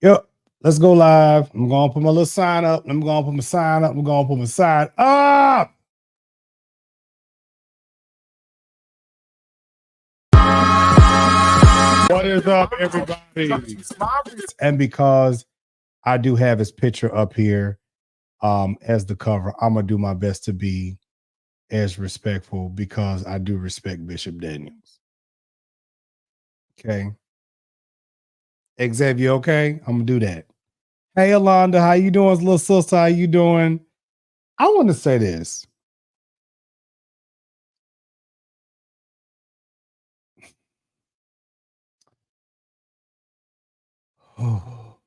Yep. Let's go live. I'm going to put my little sign up. I'm going to put my sign up. I'm going to put my sign up. What is up, everybody? And because I do have his picture up here as the cover, I'm going to do my best to be as respectful because I do respect Bishop Daniels. Okay. Xavier, okay? I'm going to do that. Hey, Alonda, how you doing, little sister? How you doing? I want to say this. Oh.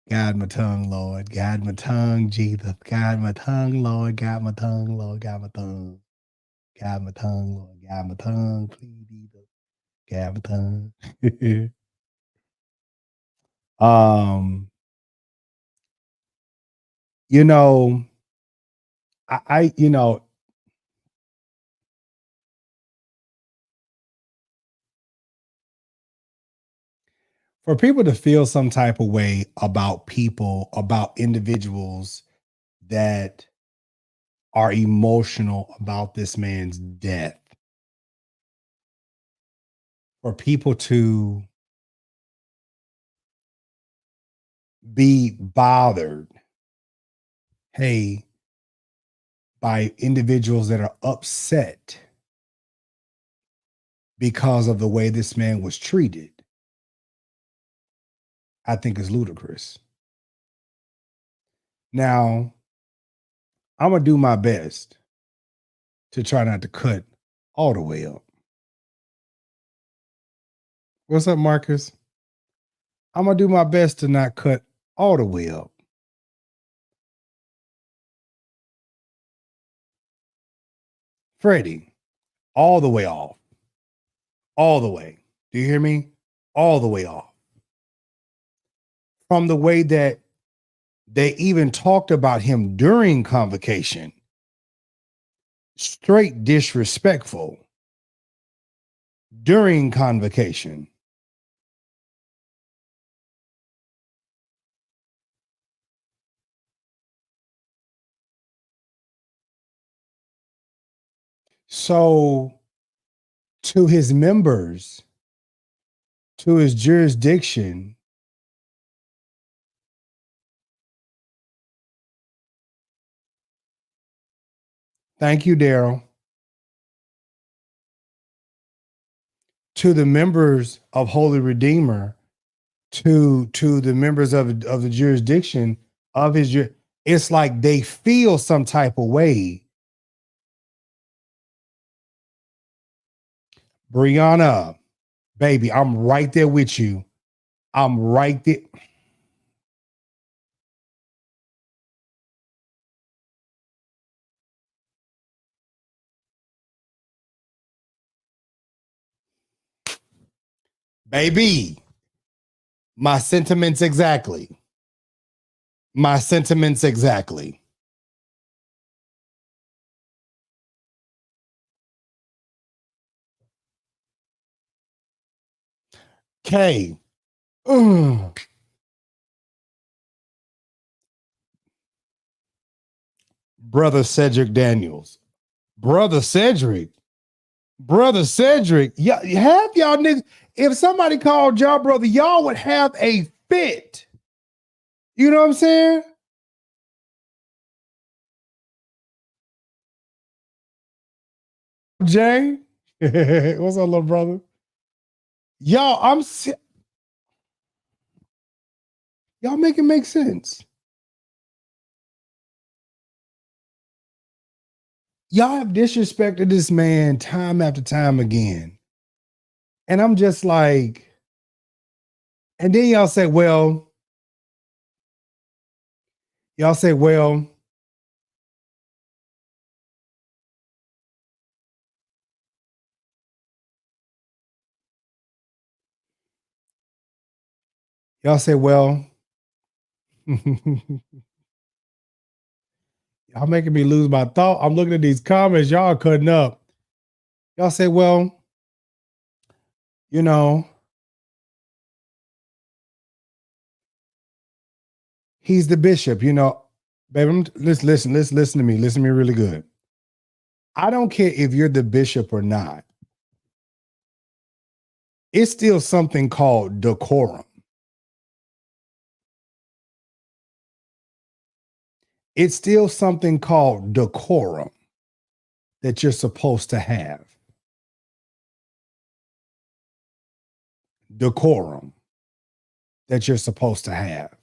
Guide my tongue, Lord. Guide my tongue, Jesus. Guide my tongue, Lord. Guide my tongue, Lord. Guide my tongue. Guide my tongue, Lord. Guide my tongue, please, Jesus. Guide my tongue. You know, you know, for people to feel some type of way about people, about individuals that are emotional about this man's death, for people to be bothered, hey, by individuals that are upset because of the way this man was treated, I think is ludicrous. Now, I'm going to do my best to try not to cut all the way up. What's up, Marcus? I'm going to do my best to not cut all the way up. Freddie, all the way off. All the way. Do you hear me? All the way off. From the way that they even talked about him during convocation. Straight disrespectful during convocation. So, to his members, to his jurisdiction, thank you, Daryl. To the members of Holy Redeemer, to the members of the jurisdiction of his, it's like they feel some type of way. Brianna, baby, I'm right there with you. I'm right there. Baby, my sentiments exactly. My sentiments exactly. Okay. Brother Sedgwick Daniels. Brother Sedgwick. Brother Sedgwick. Yeah, have y'all niggas. If somebody called y'all brother, y'all would have a fit. You know what I'm saying? Jay. What's up, little brother? Y'all, y'all make it make sense. Y'all have disrespected this man time after time again. And I'm just like, and then y'all say, well, y'all say, well, y'all say, well, y'all making me lose my thought. I'm looking at these comments, y'all cutting up. Y'all say, well, you know, He's the bishop, you know. Baby, listen to me. Listen to me really good. I don't care if you're the bishop or not. It's still something called decorum. It's still something called decorum that you're supposed to have. Decorum that you're supposed to have.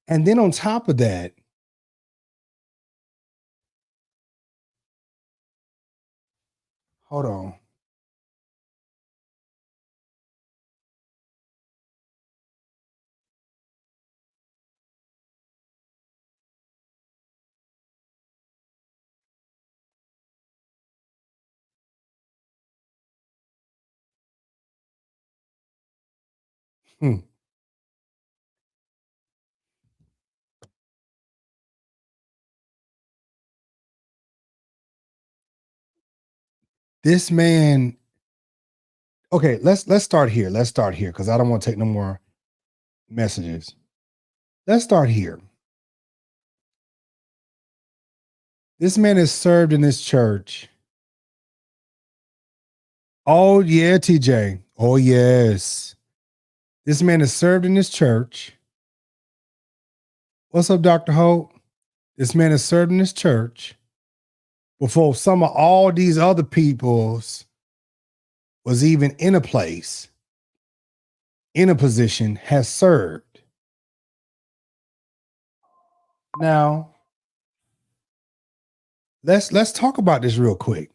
And then on top of that, hold on. This man. Okay, let's start here. Let's start here because I don't want to take no more messages. Let's start here. This man has served in this church. Oh yeah, TJ. Oh yes. This man has served in this church. What's up, Dr. Hope? This man has served in this church before some of all these other people's was even in a place, in a position, has served. Now, let's talk about this real quick.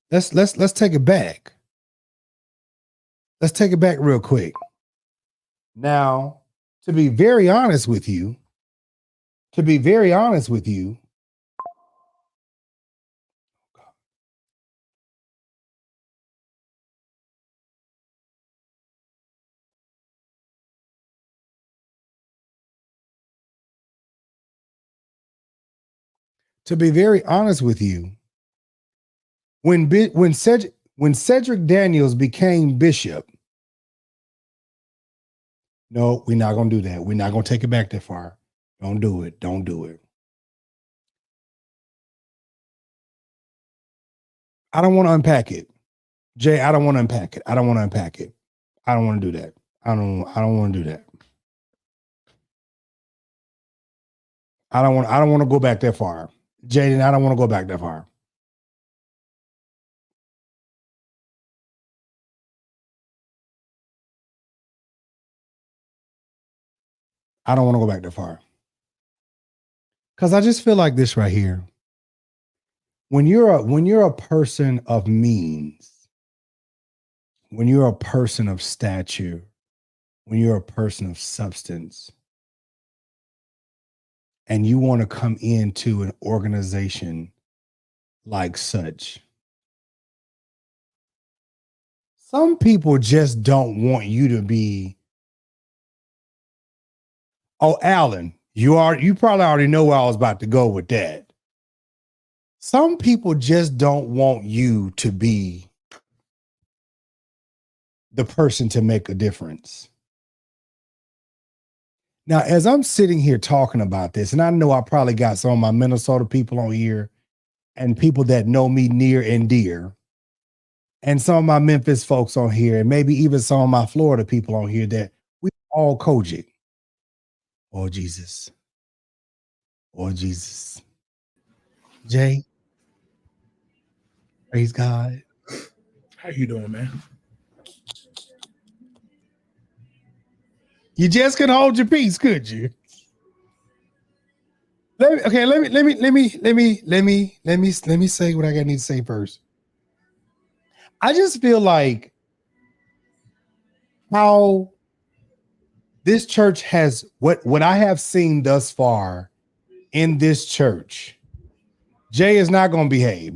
Let's take it back. Let's take it back real quick. Now, to be very honest with you, to be very honest with you, when Sedgwick Daniels became bishop, no, we're not going to do that. We're not going to take it back that far. Don't do it. Don't do it. I don't want to unpack it. Jay, I don't want to unpack it. I don't want to unpack it. I don't want to do that. I don't want to do that. I don't want to go back that far. Jaden, I don't want to go back that far. I don't want to go back that far. Because I just feel like this right here. When you're a person of means, when you're a person of stature, when you're a person of substance, and you want to come into an organization like such, some people just don't want you to be. Oh, Alan, you probably already know where I was about to go with that. Some people just don't want you to be the person to make a difference. Now, as I'm sitting here talking about this, and I know I probably got some of my Minnesota people on here and people that know me near and dear, and some of my Memphis folks on here, and maybe even some of my Florida people on here that we all COGiC. Oh, Jesus. Oh, Jesus. Jay, praise God. How you doing, man? You just couldn't hold your peace, could you? Let me say what I need to say first. I just feel like how this church has what I have seen thus far in this church. Jay is not going to behave.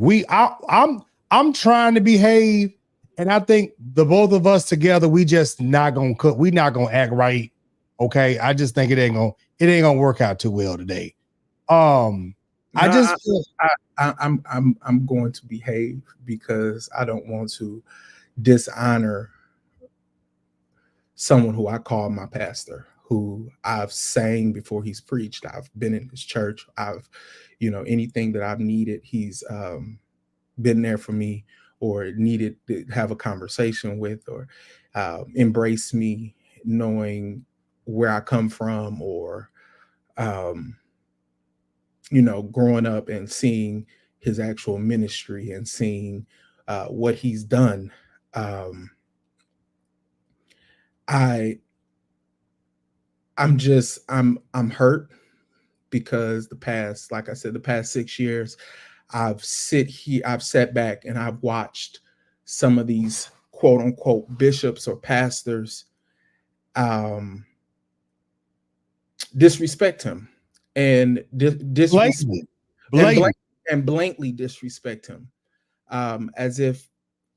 I'm trying to behave, and I think the both of us together, we just not going to cook. We not going to act right. Okay, I just think it ain't gonna work out too well today. I'm going to behave because I don't want to dishonor someone who I call my pastor, who I've sang before he's preached. I've been in his church. I've, anything that I've needed, he's been there for me, or needed to have a conversation with, or embrace me, knowing where I come from, or growing up and seeing his actual ministry and seeing what he's done. I'm hurt because like I said, the past 6 years, I've sat back and I've watched some of these quote unquote bishops or pastors disrespect him and blatantly disrespect him, as if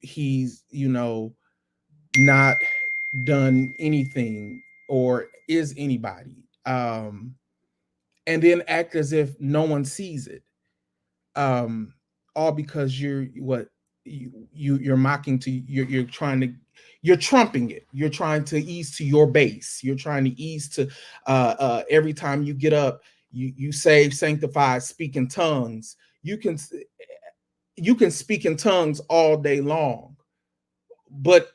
he's not done anything or is anybody, and then act as if no one sees it, all because you're mocking you're trumping it. You're trying to ease to your base. You're trying to ease to every time you get up, you say, sanctify, speak in tongues. You can speak in tongues all day long, but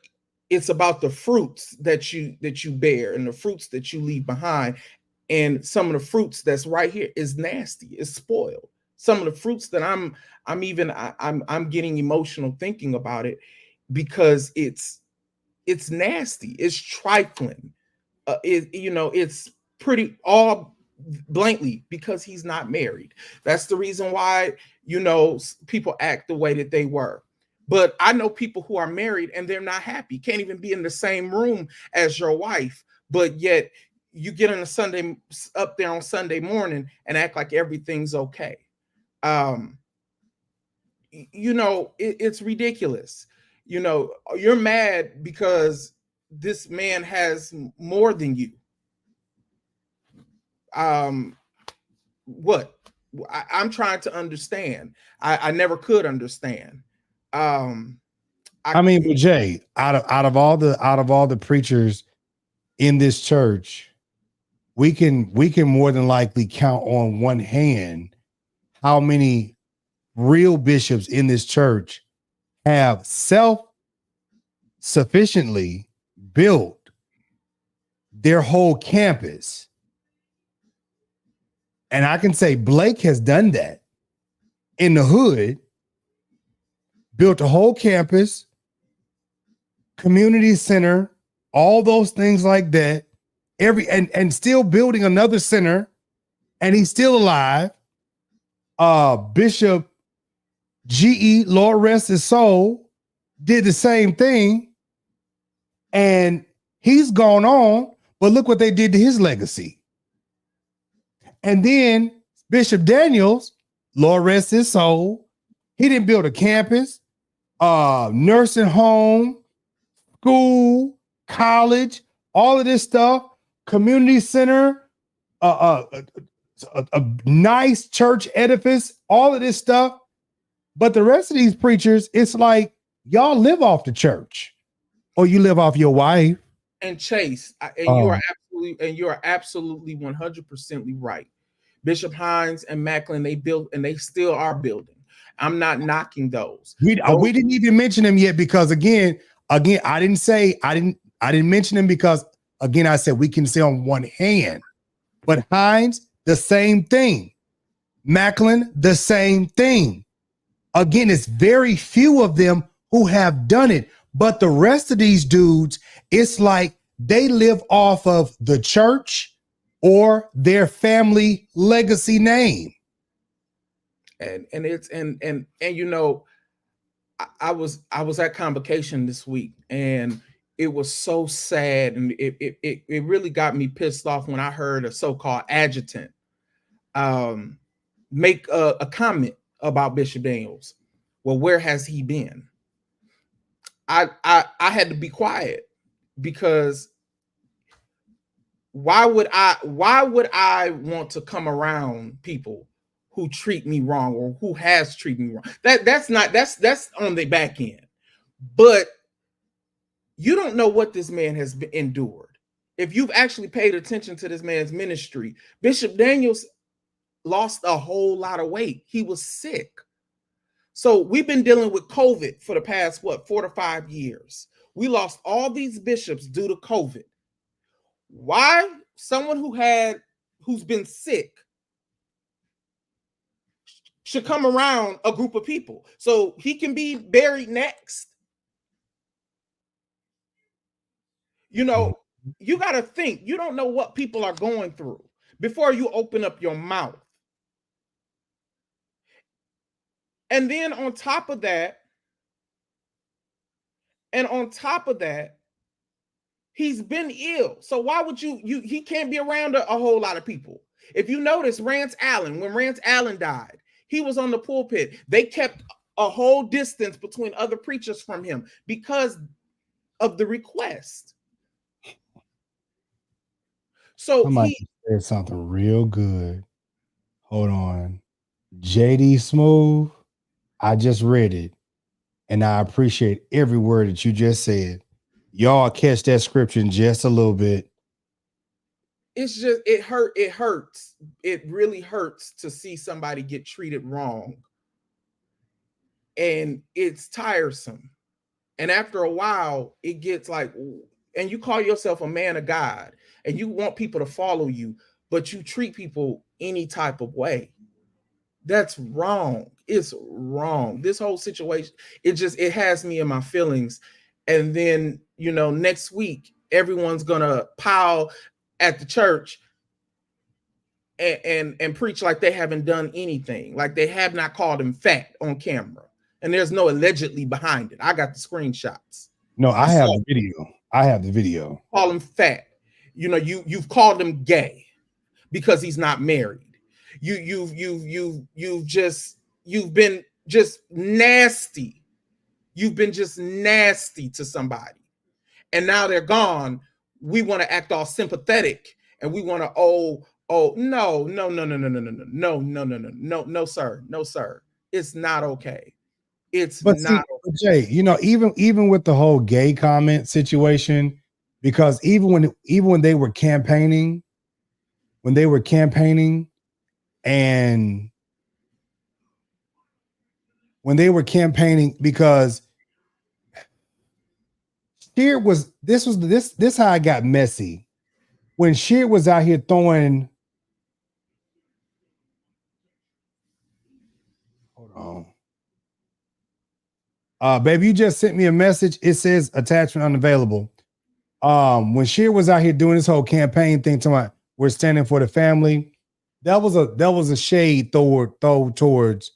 it's about the fruits that you bear and the fruits that you leave behind. And some of the fruits that's right here is nasty, it's spoiled. Some of the fruits that I'm getting emotional thinking about it, because it's nasty, it's trifling. It's pretty all blankly because he's not married. That's the reason why people act the way that they were. But I know people who are married and they're not happy, can't even be in the same room as your wife, but yet you get on up there on Sunday morning and act like everything's okay. It's ridiculous. You're mad because this man has more than you. What? I'm trying to understand. I never could understand. But Jay, out of all the preachers in this church, we can more than likely count on one hand how many real bishops in this church have self-sufficiently built their whole campus. And I can say Blake has done that in the hood, built a whole campus, community center, all those things like that, and still building another center, and he's still alive. Bishop G.E., Lord rest his soul, did the same thing, and he's gone on, but look what they did to his legacy. And then Bishop Daniels, Lord rest his soul, he didn't build a campus, nursing home, school, college, all of this stuff, community center, a nice church edifice, all of this stuff. But the rest of these preachers, it's like y'all live off the church, or you live off your wife. And Chase, you are absolutely 100% right. Bishop Hines and Macklin, they built and they still are building. I'm not knocking those. We didn't even mention them yet because again, I didn't mention them because again, I said we can say on one hand, but Hines, the same thing. Macklin, the same thing. Again, it's very few of them who have done it, but the rest of these dudes, it's like they live off of the church or their family legacy name. And I was at Convocation this week, and it was so sad, and it really got me pissed off when I heard a so-called adjutant make a comment about Bishop Daniels. Well, where has he been? I had to be quiet, because why would I want to come around people who treat me wrong or who has treated me wrong? That's on the back end. But you don't know what this man has endured. if you've actually paid attention to this man's ministry, Bishop Daniels lost a whole lot of weight. He was sick. So we've been dealing with COVID for the past, 4 to 5 years. We lost all these bishops due to COVID. Why? Someone who's been sick should come around a group of people so he can be buried next. You know, you got to think. You don't know what people are going through before you open up your mouth. And then on top of that, he's been ill. So why would he can't be around a whole lot of people. If you notice, when Rance Allen died, he was on the pulpit. They kept a whole distance between other preachers from him because of the request. So somebody said something real good. Hold on. JD Smooth, I just read it, and I appreciate every word that you just said. Y'all catch that scripture in just a little bit. It's just, it hurts. It really hurts to see somebody get treated wrong. And it's tiresome. And after a while, it gets like, and you call yourself a man of God, and you want people to follow you, but you treat people any type of way. That's wrong. It's wrong. This whole situation, it has me in my feelings. And then, you know, next week, everyone's gonna pile at the church and preach like they haven't done anything, like they have not called him fat on camera. And there's no allegedly behind it. I got the screenshots. No, I have the video. I have the video. Call him fat. You know, you've called him gay because he's not married. You've been just nasty. You've been just nasty to somebody. And now they're gone. We want to act all sympathetic and we want to no, sir. It's not okay. It's not okay. Jay, you know, even with the whole gay comment situation, because even when they were campaigning, because Sheard was this how I got messy. When Sheard was out here throwing, hold on. Baby, you just sent me a message. It says attachment unavailable. When Sheard was out here doing this whole campaign thing, talking we're standing for the family, that was a shade towards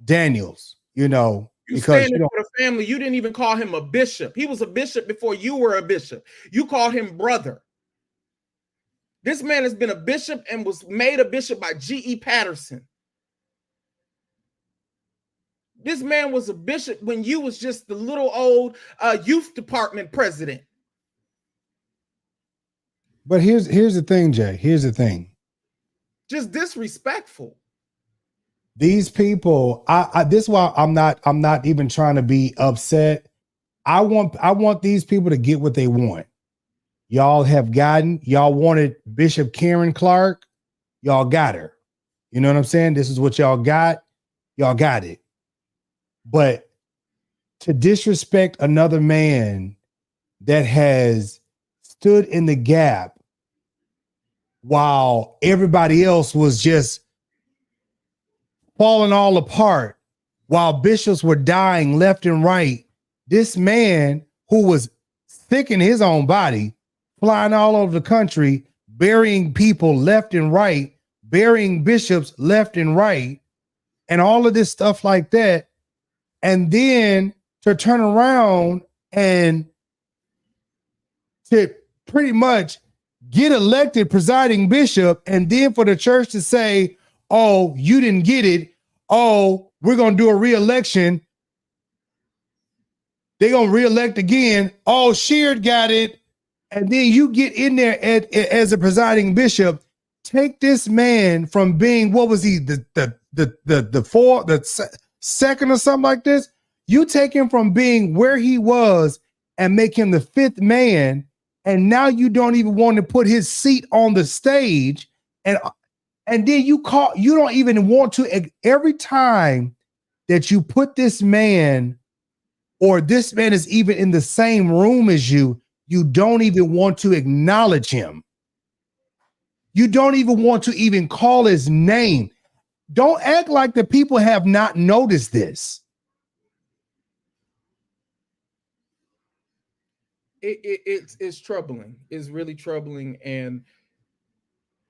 Daniels, you know. You standing for the family. You didn't even call him a bishop. He was a bishop before you were a bishop. You called him brother. This man has been a bishop and was made a bishop by G.E. Patterson. This man was a bishop when you was just the little old youth department president. But here's the thing, Jay. Here's the thing. Just disrespectful. These people, this is why I'm not even trying to be upset. I want these people to get what they want. Y'all wanted Bishop Karen Clark. Y'all got her. You know what I'm saying? This is what y'all got. Y'all got it. But to disrespect another man that has stood in the gap while everybody else was just falling all apart, while bishops were dying left and right, this man who was sick in his own body, flying all over the country, burying people left and right, burying bishops left and right, and all of this stuff like that. And then to turn around and to pretty much get elected presiding bishop, and then for the church to say, oh, you didn't get it. Oh, we're going to do a re-election. They're going to re-elect again. Oh, Sheard got it. And then you get in there as a presiding bishop. Take this man from being, what was he, the second or something like this? You take him from being where he was and make him the fifth man, and now you don't even want to put his seat on the stage, and then you don't even want to. Every time that you put this man, or this man is even in the same room as you, you don't even want to acknowledge him. You don't even want to even call his name. Don't act like the people have not noticed this. It's troubling. It's really troubling, and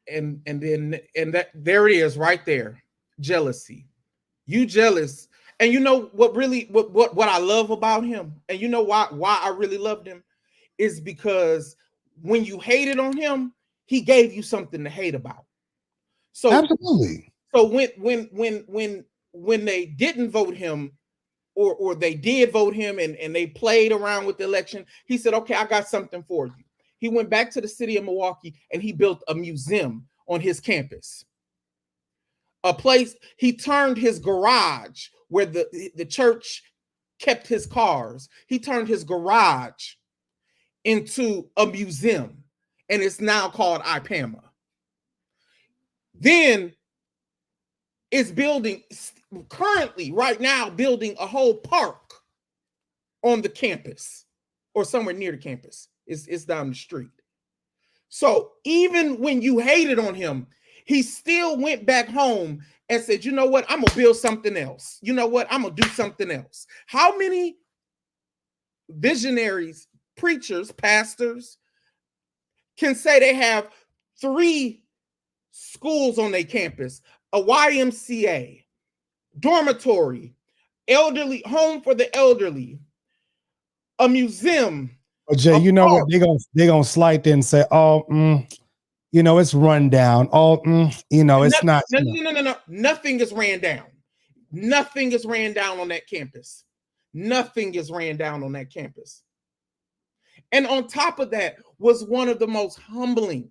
that there it is right there. Jealousy. You jealous. And you know what I love about him, and you know why I really loved him, is because when you hated on him, he gave you something to hate about. So absolutely. So when they didn't vote him, or they did vote him, and they played around with the election, he said, okay, I got something for you. He went back to the city of Milwaukee and he built a museum on his campus. A place, he turned his garage where the church kept his cars. He turned his garage into a museum, and it's now called IPAMA. Then it's currently right now building a whole park on the campus, or somewhere near the campus. It's down the street. So even when you hated on him, he still went back home and said, you know what, I'm gonna build something else. You know what, I'm gonna do something else. How many visionaries, preachers, pastors can say they have 3 schools on their campus, a YMCA, dormitory, elderly home for the elderly, a museum? But Jay, you know what, they're gonna slight there and say, oh, you know, it's run down. Oh, you know, it's not. No. Nothing is ran down. Nothing is ran down on that campus. Nothing is ran down on that campus. And on top of that was one of the most humbling.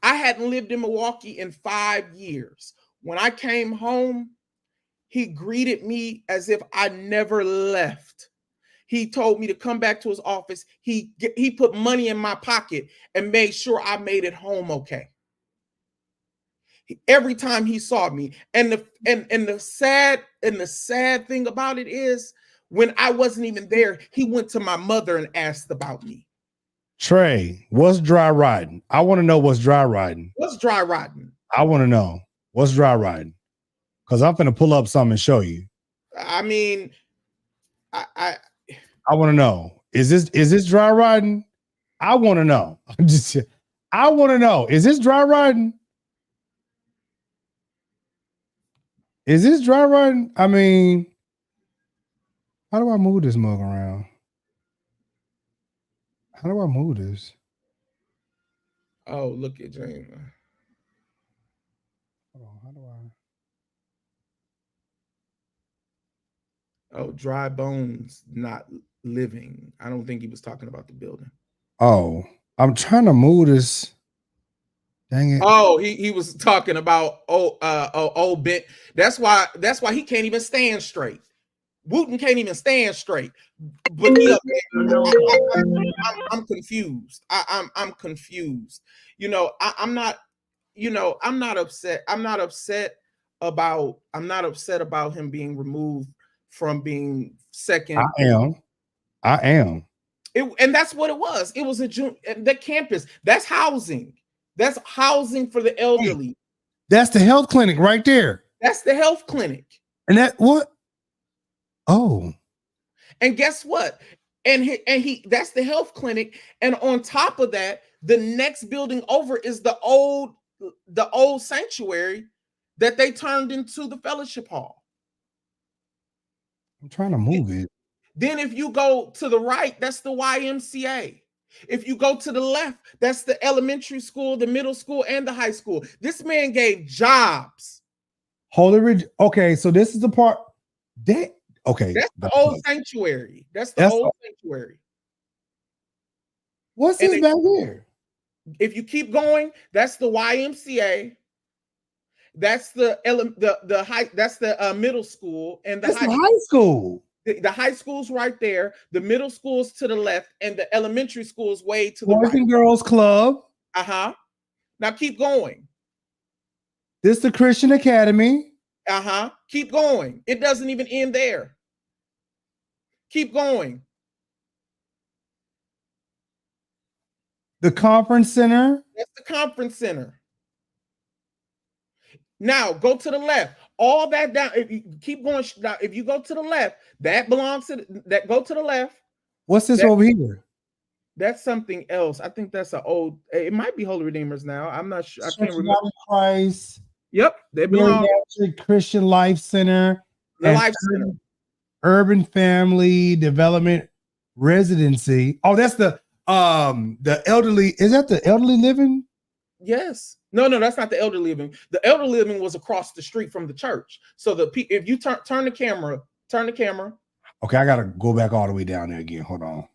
I hadn't lived in Milwaukee in 5 years. When I came home, he greeted me as if I never left. He told me to come back to his office. He put money in my pocket and made sure I made it home okay. Every time he saw me, and the sad thing about it is, when I wasn't even there, he went to my mother and asked about me. Trey, what's dry riding? I want to know what's dry riding. What's dry riding? I want to know what's dry riding, because I'm gonna pull up something and show you. I mean, I want to know, is this dry riding? I want to know. I want to know, is this dry riding? Is this dry riding? I mean, how do I move this mug around? How do I move this? Oh, look at James. Hold on, how do I? Oh, dry bones not living. I don't think he was talking about the building. Oh, I'm trying to move this. Dang it. Oh, he was talking about old Ben. That's why he can't even stand straight. Wooten can't even stand straight. But I'm confused. I'm confused. You know, I'm not upset. I'm not upset about him being removed from being second. I am. And that's what it was. It was the campus. That's housing. That's housing for the elderly. That's the health clinic right there. That's the health clinic. And that what? Oh. And guess what? And he that's the health clinic. And on top of that, the next building over is the old sanctuary that they turned into the fellowship hall. I'm trying to move it. Then if you go to the right, that's the YMCA. If you go to the left, that's the elementary school, the middle school, and the high school. This man gave jobs. Okay, so this is the part that okay. That's the old sanctuary. That's the old sanctuary. What's this back here? If you keep going, that's the YMCA. That's the high. That's the middle school and the high school. The high school's right there, the middle school's to the left, and the elementary school's way to the Boys right. and Girls Club. Uh-huh. Now keep going. This is the Christian Academy. Uh-huh. Keep going. It doesn't even end there. Keep going. The Conference Center. That's the conference center. Now go to the left. All that down. If you keep going, if you go to the left, that belongs to that. Go to the left. What's this over here? That's something else. I think that's an old. It might be Holy Redeemers now. I'm not sure. I can't remember. Christ. Yep, they belong. Christian Life Center. The Life Center. Urban Family Development Residency. Oh, that's the elderly. Is that the elderly living? Yes. No, that's not the elderly living. The elderly living was across the street from the church. So if you turn the camera. Okay, I gotta go back all the way down there again. Hold on.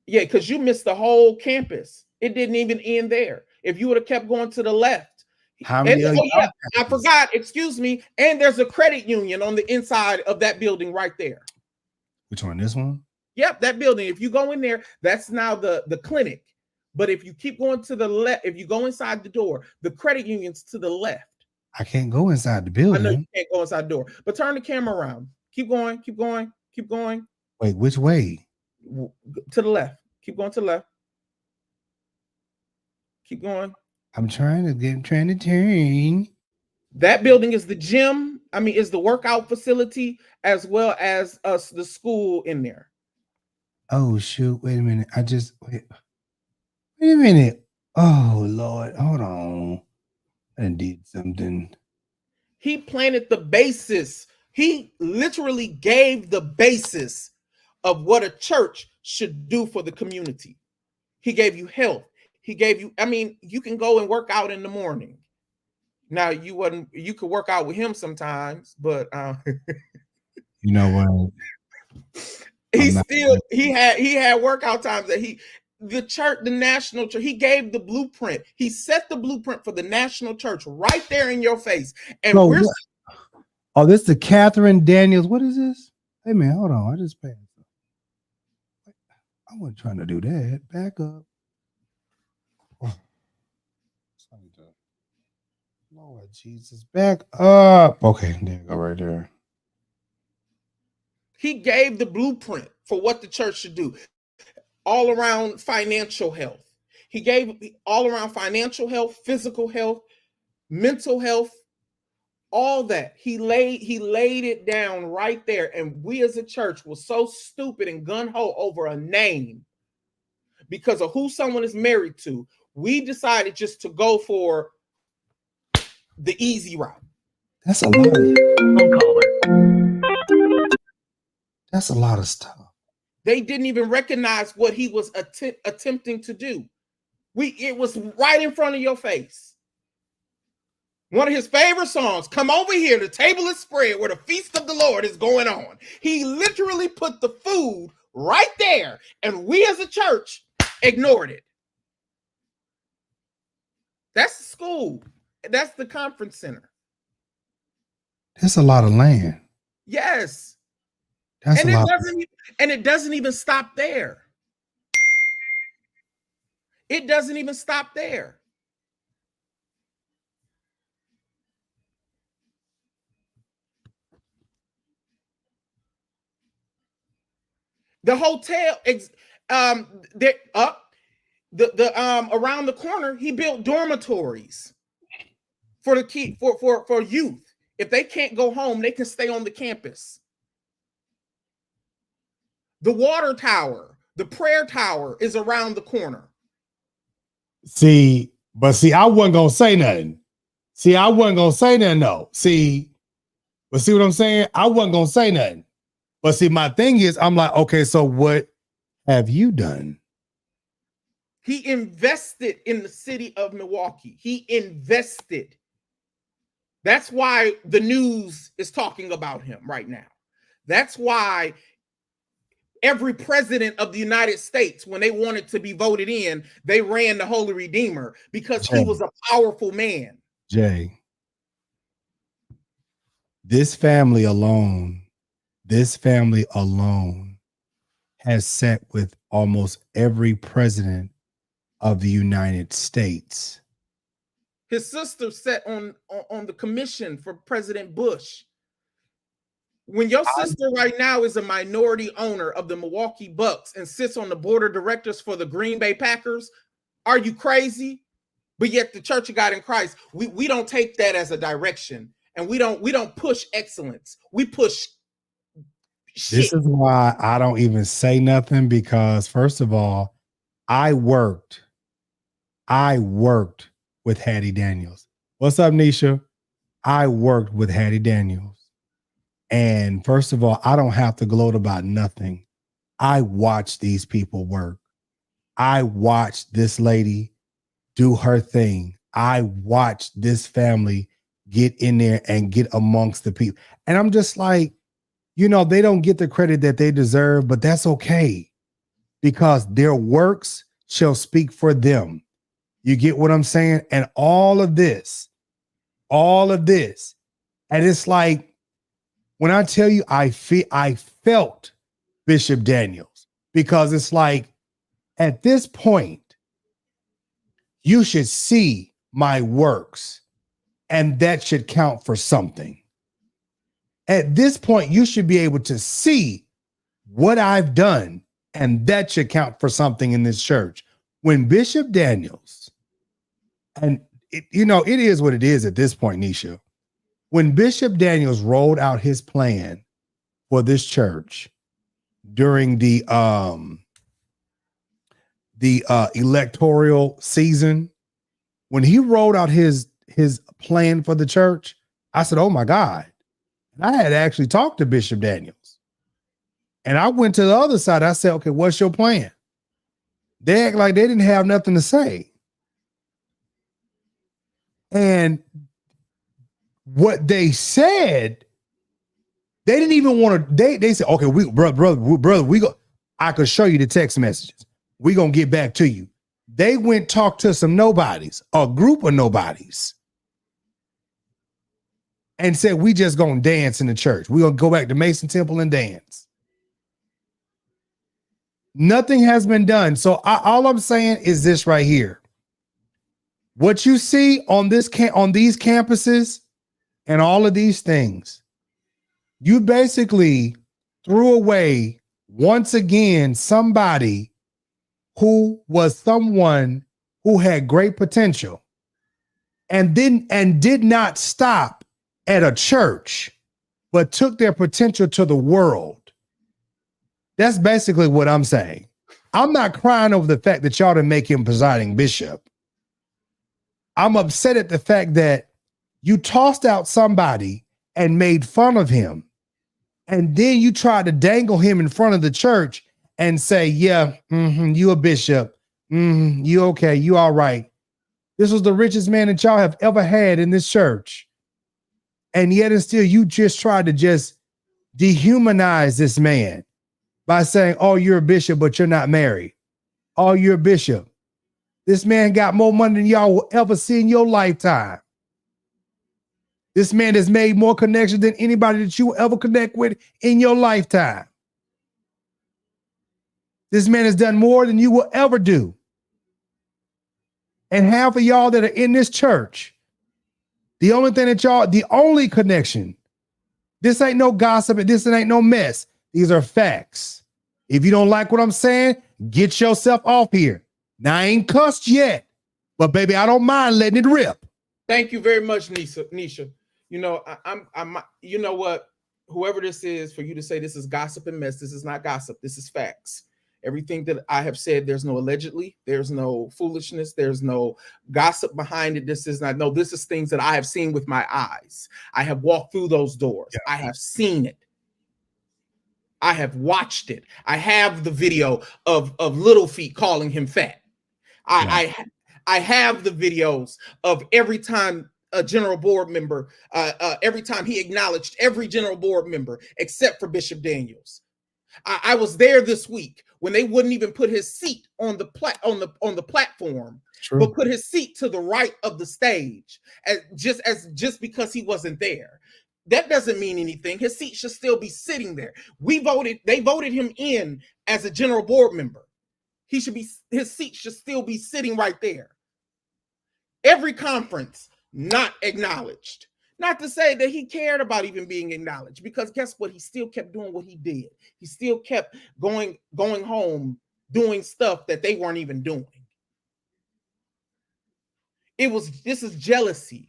Yeah, because you missed the whole campus. It didn't even end there. If you would have kept going to the left. How many? I forgot. Excuse me. And there's a credit union on the inside of that building right there. Which one? This one? Yep, that building. If you go in there, that's now the clinic. But if you keep going to the left, if you go inside the door, the credit union's to the left. I can't go inside the building. I know you can't go inside the door, but turn the camera around. Keep going, keep going, keep going. Wait, which way? To the left. Keep going to the left. Keep going. I'm trying to turn. That building is the gym. I mean, is the workout facility as well as the school in there. Oh shoot! Wait a minute. Wait a minute. Oh Lord, hold on. I did something. He planted the basis. He literally gave the basis of what a church should do for the community. He gave you health. He gave you, I mean, you can go and work out in the morning. Now you could work out with him sometimes, but you know what? He had workout times that the national church, he gave the blueprint. He set the blueprint for the national church right there in your face. And this is the Catherine Daniels. What is this? Hey man, hold on. I just passed. I wasn't trying to do that. Back up. Lord Jesus, back up. Okay, there you go, right there. He gave the blueprint for what the church should do. All around financial health. He gave all around financial health, physical health, mental health, all that. He laid it down right there. And we as a church were so stupid and gun-ho over a name because of who someone is married to. We decided just to go for the easy route. That's a lot. That's a lot of stuff. They didn't even recognize what he was attempting to do. It was right in front of your face. One of his favorite songs, "Come Over Here, the table is spread where the feast of the Lord is going on." He literally put the food right there, and we as a church ignored it. That's the school. That's the conference center. That's a lot of land. Yes. That's and a lot. It doesn't even stop there. It doesn't even stop there. The hotel, around the corner, he built dormitories for the key for youth. If they can't go home, they can stay on the campus. The water tower, the prayer tower is around the corner. See, I wasn't gonna say nothing. I wasn't gonna say nothing, though. See what I'm saying? I wasn't gonna say nothing. But see, my thing is, I'm like, okay, so what have you done? He invested in the city of Milwaukee. He invested. That's why the news is talking about him right now. That's why every president of the United States, when they wanted to be voted in, they ran the Holy Redeemer because he was a powerful man. Jay, this family alone This family alone has sat with almost every president of the United States. His sister sat on the commission for President Bush. When your sister right now is a minority owner of the Milwaukee Bucks and sits on the board of directors for the Green Bay Packers, are you crazy? But yet the Church of God in Christ, we don't take that as a direction, and we don't push excellence. We push shit. This is why I don't even say nothing, because first of all, I worked with Hattie Daniels. What's up, Nisha? I worked with Hattie Daniels. And first of all, I don't have to gloat about nothing. I watched these people work. I watched this lady do her thing. I watched this family get in there and get amongst the people. And I'm just like, you know, they don't get the credit that they deserve, but that's okay, because their works shall speak for them. You get what I'm saying? And all of this. And it's like, when I tell you, I felt Bishop Daniels, because it's like, at this point, you should see my works, and that should count for something. At this point, you should be able to see what I've done, and that should count for something in this church. When Bishop Daniels, and it is what it is at this point, Nisha. When Bishop Daniels rolled out his plan for this church during the electoral season, when he rolled out his plan for the church, I said, oh my God. And I had actually talked to Bishop Daniels. And I went to the other side. I said, okay, what's your plan? They act like they didn't have nothing to say. And what they said, they didn't even want to, they said, okay, brother, we go, I could show you the text messages. We gonna get back to you. They went talk to some nobodies, a group of nobodies, and said, we just gonna dance in the church. We gonna go back to Mason Temple and dance. Nothing has been done. So all I'm saying is this right here. What you see on these campuses and all of these things, you basically threw away, once again, somebody who was someone who had great potential, and did not stop at a church, but took their potential to the world. That's basically what I'm saying. I'm not crying over the fact that y'all didn't make him presiding bishop. I'm upset at the fact that you tossed out somebody and made fun of him, and then you tried to dangle him in front of the church and say, yeah, you a bishop. You okay, you all right. This was the richest man that y'all have ever had in this church. And yet and still you just tried to just dehumanize this man by saying, oh, you're a bishop, but you're not married. Oh, you're a bishop. This man got more money than y'all will ever see in your lifetime. This man has made more connections than anybody that you will ever connect with in your lifetime. This man has done more than you will ever do. And half of y'all that are in this church, the only connection, this ain't no gossip, and this ain't no mess. These are facts. If you don't like what I'm saying, get yourself off here. Now, I ain't cussed yet, but baby, I don't mind letting it rip. Thank you very much, Nisha. You know, I'm you know what? Whoever this is, for you to say this is gossip and mess, this is not gossip. This is facts. Everything that I have said, there's no allegedly, there's no foolishness, there's no gossip behind it. This is not, no, this is things that I have seen with my eyes. I have walked through those doors. Yeah. I have seen it. I have watched it. I have the video of Little Feet calling him fat. I have the videos of every time a general board member, every time he acknowledged every general board member except for Bishop Daniels. I was there this week when they wouldn't even put his seat on the platform, True. But put his seat to the right of the stage, just because he wasn't there. That doesn't mean anything. His seat should still be sitting there. They voted him in as a general board member. His seat should still be sitting right there. Every conference, not acknowledged. Not to say that he cared about even being acknowledged, because guess what? He still kept doing what he did. He still kept going home, doing stuff that they weren't even doing. This is jealousy.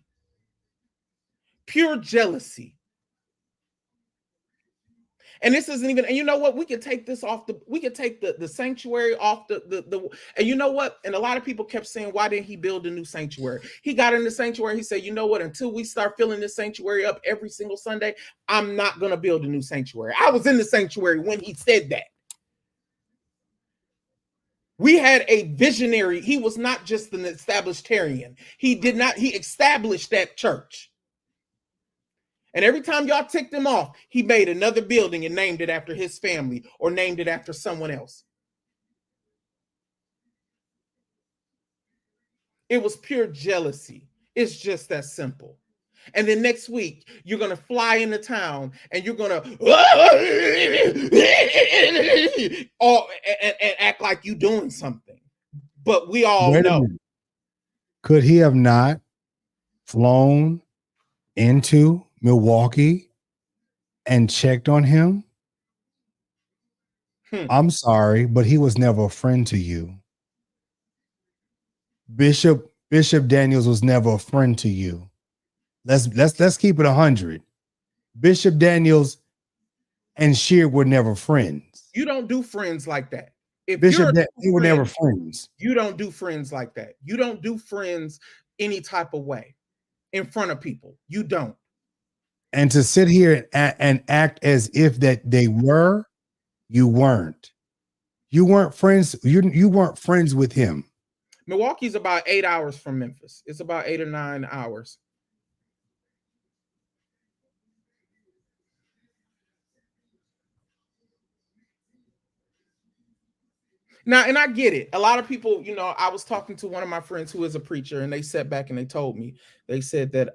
Pure jealousy. And this isn't even, and you know what? We could take this off we could take the sanctuary off and you know what? And a lot of people kept saying, why didn't he build a new sanctuary? He got in the sanctuary. He said, you know what? Until we start filling this sanctuary up every single Sunday, I'm not going to build a new sanctuary. I was in the sanctuary when he said that. We had a visionary. He was not just an establishmentarian. He established that church. And every time y'all ticked him off, he made another building and named it after his family or named it after someone else. It was pure jealousy. It's just that simple. And then next week, you're going to fly into town and you're going to and act like you're doing something. But we all know. Could he have not flown into Milwaukee and checked on him? I'm sorry, but he was never a friend to you. Bishop Daniels was never a friend to you. Let's keep it 100. Bishop Daniels and Shear were never friends. You don't do friends like that. If they were never friends. You don't do friends like that. You don't do friends any type of way in front of people. You don't. And to sit here and act as if that they were, you weren't. You weren't friends. You weren't friends with him. Milwaukee's about 8 hours from Memphis. It's about 8 or 9 hours. Now, and I get it. A lot of people, you know, I was talking to one of my friends who is a preacher, and they sat back and they told me, they said that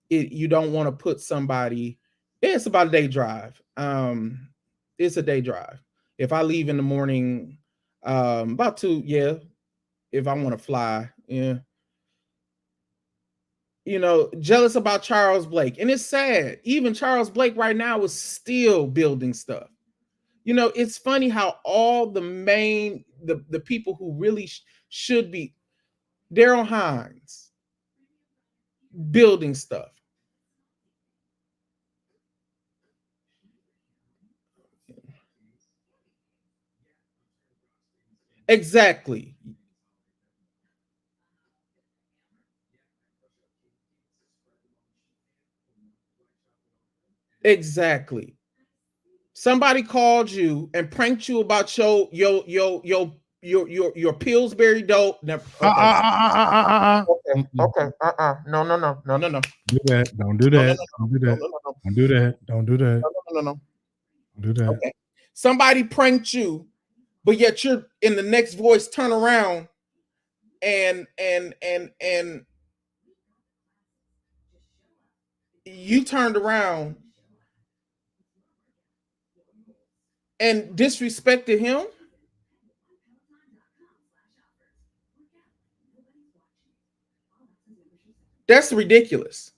you don't want to put somebody, it's about a day drive. It's a day drive. If I leave in the morning, about 2, yeah. If I want to fly, yeah. You know, jealous about Charles Blake. And it's sad. Even Charles Blake right now is still building stuff. You know, it's funny how all the people who really should be, Daryl Hines, building stuff. Exactly. Exactly. Somebody called you and pranked you about your Pillsbury dope. Okay. Okay. No. Do that. Don't do that. Don't do that. Don't do that. Don't do that. No. Don't do that. Okay. Somebody pranked you, but yet you're in the next voice. Turn around and you turned around and disrespected him. That's ridiculous.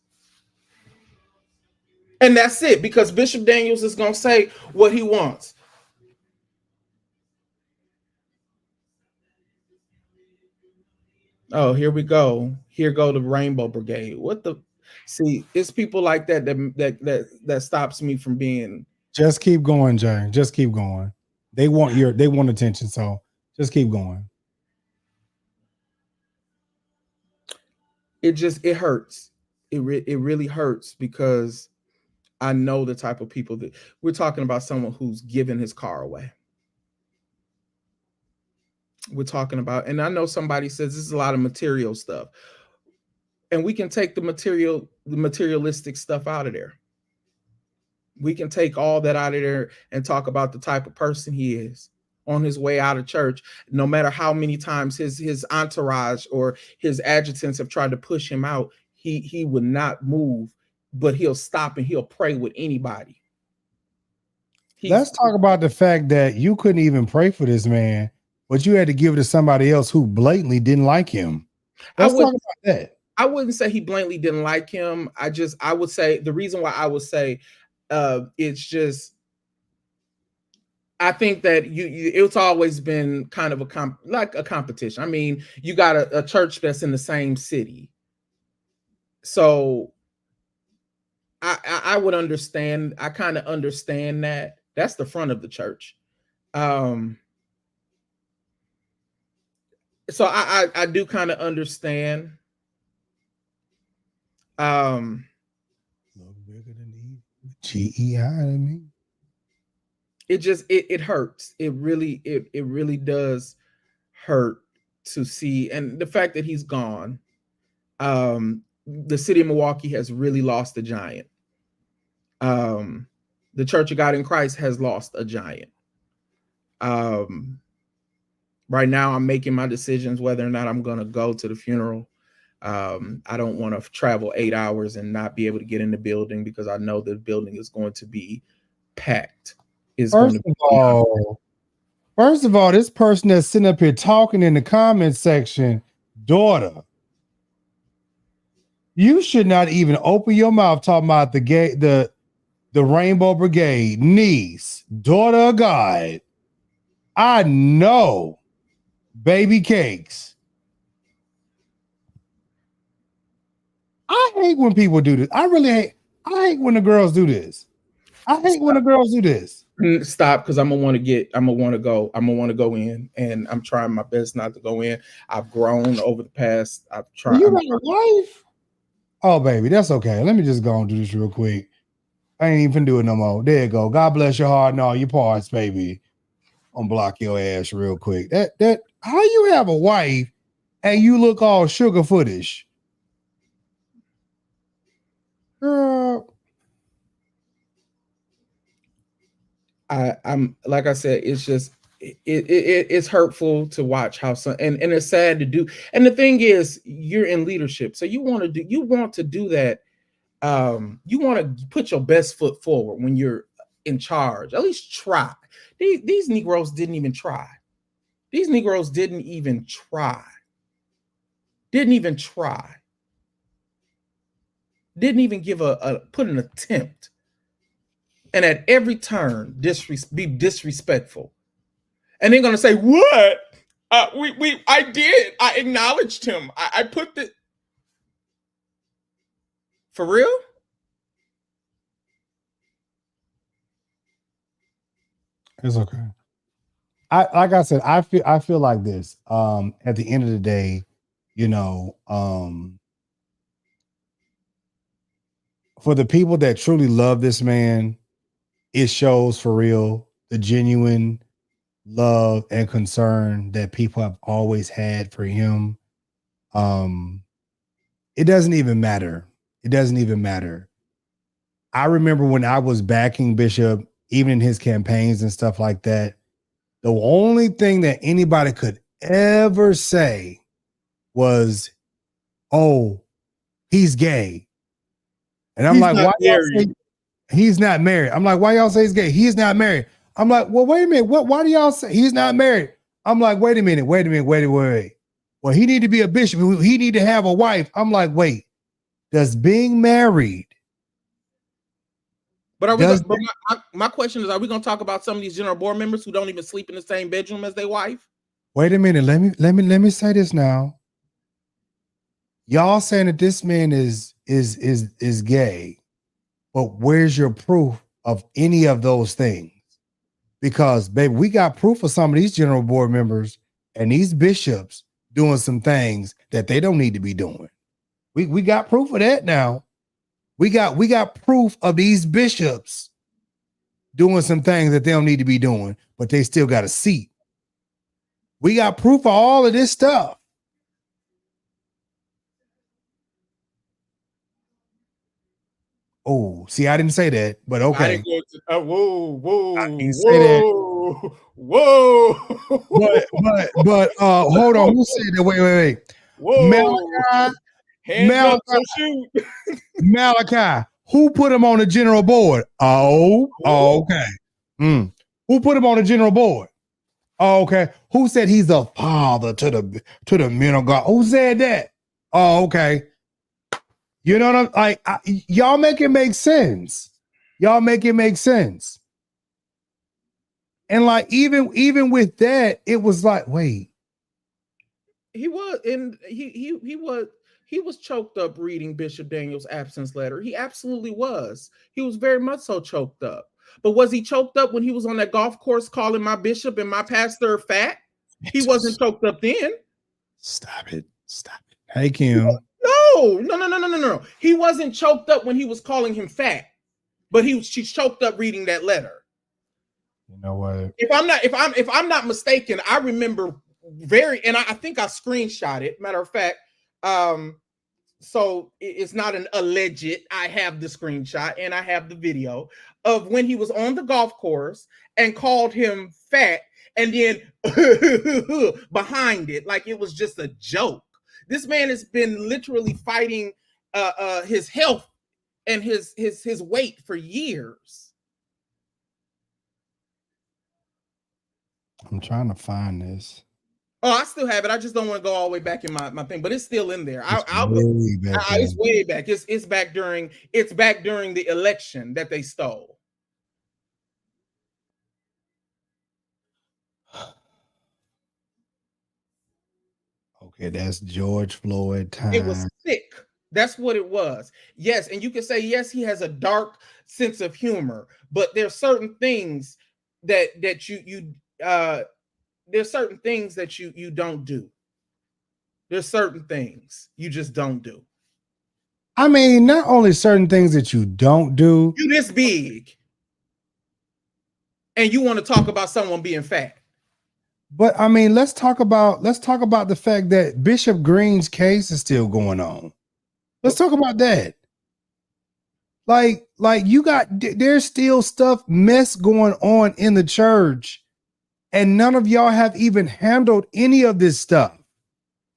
And that's it, because Bishop Daniels is going to say what he wants. Oh, here we go. Here go the Rainbow Brigade. What the? See, it's people like that stops me from being. Just keep going, Jay. Just keep going. They want attention, so just keep going. It hurts. It really hurts, because I know the type of people that we're talking about. Someone who's given his car away. We're talking about, and I know somebody says this is a lot of material stuff, and we can take the materialistic stuff out of there. We can take all that out of there and talk about the type of person he is on his way out of church. No matter how many times his entourage or his adjutants have tried to push him out, he would not move but he'll stop and he'll pray with anybody. Let's talk about the fact that you couldn't even pray for this man, but you had to give it to somebody else who blatantly didn't like him. Let's talk about that. I wouldn't say he blatantly didn't like him. I would say the reason why I would say it's just, I think that it's always been kind of a competition. I mean, you got a church that's in the same city. So I would understand. I kind of understand that. That's the front of the church. So I do kind of understand. Look bigger than GEI to me. It just it hurts. It really does hurt to see, and the fact that he's gone. The city of Milwaukee has really lost a giant. The Church of God in Christ has lost a giant. Right now, I'm making my decisions whether or not I'm going to go to the funeral. I don't want to travel 8 hours and not be able to get in the building because I know the building is going to be packed. First of all, this person that's sitting up here talking in the comment section, daughter, you should not even open your mouth talking about the Rainbow Brigade, niece, daughter of God. I know, baby cakes. I hate when people do this. I hate when the girls do this. I hate when the girls do this. Stop, because I'm gonna want to go in, and I'm trying my best not to go in. I've grown over the past. I've tried. You got a wife? Oh, baby, that's okay. Let me just go and do this real quick. I ain't even do it no more. There you go. God bless your heart and all your parts, baby. I'm block your ass real quick. That how you have a wife and you look all sugar footish? Girl. I'm like I said, it's just it's hurtful to watch how some and it's sad to do. And the thing is, you're in leadership, so you want to do that. You want to put your best foot forward when you're in charge. At least try. These Negroes didn't even try. These Negroes didn't even try. Didn't even try. Didn't even give put an attempt. And at every turn, be disrespectful. And they're gonna say, "What? I did. I acknowledged him. I put the." For real? It's okay. Like I said, I feel like this. At the end of the day, for the people that truly love this man, it shows for real the genuine love and concern that people have always had for him. It doesn't even matter. It doesn't even matter. I remember when I was backing Bishop, even in his campaigns and stuff like that, the only thing that anybody could ever say was, "Oh, he's gay." And I'm like, why y'all say he's not married? I'm like, why y'all say he's gay? He's not married. I'm like, well, wait a minute. Why do y'all say he's not married? I'm like, wait a minute. Well, he need to be a bishop. He need to have a wife. I'm like, wait, does being married? But my question is, are we going to talk about some of these general board members who don't even sleep in the same bedroom as their wife? Wait a minute. Let me say this now. Y'all saying that this man is gay, but where's your proof of any of those things? Because, baby, we got proof of some of these general board members and these bishops doing some things that they don't need to be doing. We got proof of that now. We got proof of these bishops doing some things that they don't need to be doing, but they still got a seat. We got proof of all of this stuff. Oh, see, I didn't say that, but okay. I didn't go to, whoa. I didn't say that. Whoa. But hold on. Who said that? Wait. Whoa. Malachi. Hands up, so shoot. Malachi. Who put him on the general board? Oh, okay. Who put him on the general board? Oh, okay. Who said he's a father to the men of God? Who said that? Oh, okay. You know what I'm like? Y'all make it make sense. Y'all make it make sense. And like even with that, it was like, wait. He was, and he was choked up reading Bishop Daniels' absence letter. He absolutely was. He was very much so choked up. But was he choked up when he was on that golf course calling my bishop and my pastor fat? He wasn't choked up then. Stop it. Stop it. Hey, Kim. No. He wasn't choked up when he was calling him fat, but she's choked up reading that letter. You know what? If I'm not mistaken, I remember and I think I screenshot it. Matter of fact, so it's not an alleged. I have the screenshot and I have the video of when he was on the golf course and called him fat, and then behind it, like it was just a joke. This man has been literally fighting his health and his weight for years. I'm trying to find this. Oh, I still have it. I just don't want to go all the way back in my thing, but it's still in there. It's way back. It's back during the election that they stole. Okay, that's George Floyd time. It was sick. That's what it was. Yes, and you can say yes, he has a dark sense of humor, but there's certain things that there's certain things that you don't do. There's certain things you just don't do. I mean, not only certain things that you don't do. You this big, and you want to talk about someone being fat. But I mean, let's talk about the fact that Bishop Green's case is still going on. Let's talk about that. Like there's still mess going on in the church, and none of y'all have even handled any of this stuff.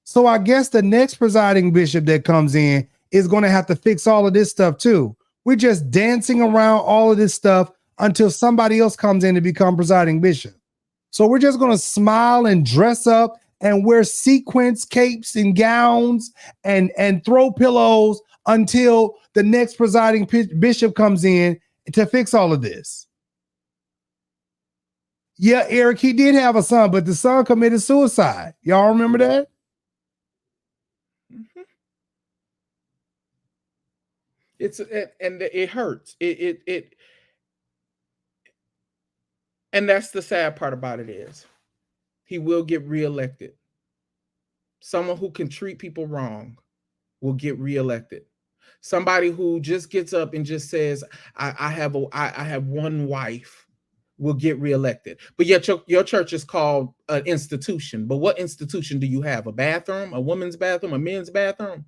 So I guess the next presiding bishop that comes in is going to have to fix all of this stuff too. We're just dancing around all of this stuff until somebody else comes in to become presiding bishop. So we're just going to smile and dress up and wear sequins, capes and gowns and throw pillows until the next presiding bishop comes in to fix all of this. Yeah, Eric, he did have a son, but the son committed suicide. Y'all remember that? Mm-hmm. It hurts. And that's the sad part about it is he will get reelected. Someone who can treat people wrong will get reelected. Somebody who just gets up and just says, I have one wife will get reelected. But yet your church is called an institution. But what institution do you have? A bathroom, a woman's bathroom, a men's bathroom?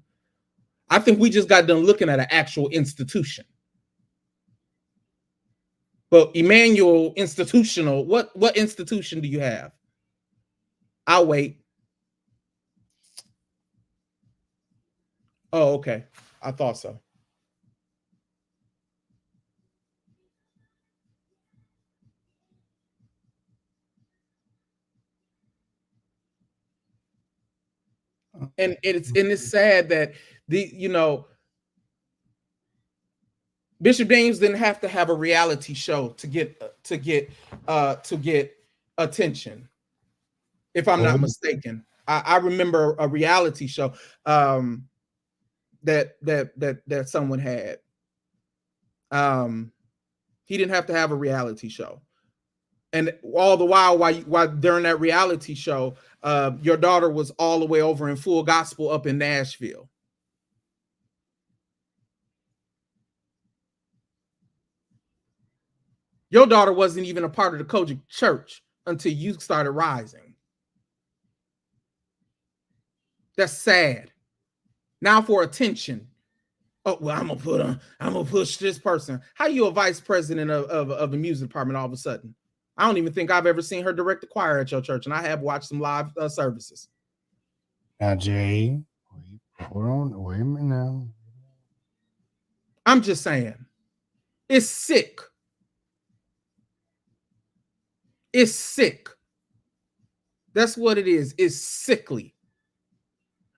I think we just got done looking at an actual institution. But Emmanuel institutional, what institution do you have? I'll wait. Oh, okay. I thought so. And it's sad that Bishop Daniels didn't have to have a reality show to get attention. If I'm not mistaken, I remember a reality show that someone had. He didn't have to have a reality show, and all the while during that reality show, your daughter was all the way over in full gospel up in Nashville. Your daughter wasn't even a part of the COGiC church until you started rising. That's sad. Now for attention. Oh, well, I'm gonna push this person. How you a vice president of the music department all of a sudden? I don't even think I've ever seen her direct the choir at your church, and I have watched some live services. Now, Jay, hold on, wait a minute now. I'm just saying. It's sick. It's sick. That's what it is. It's sickly.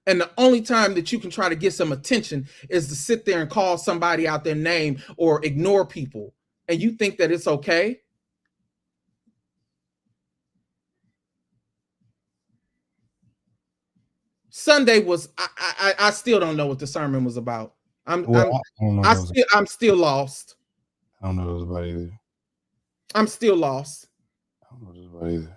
And the only time that you can try to get some attention is to sit there and call somebody out their name or ignore people. And you think that it's okay? Sunday was, I still don't know what the sermon was about. I'm still lost. I don't know what it was about either. I'm still lost. I don't know what it was about either.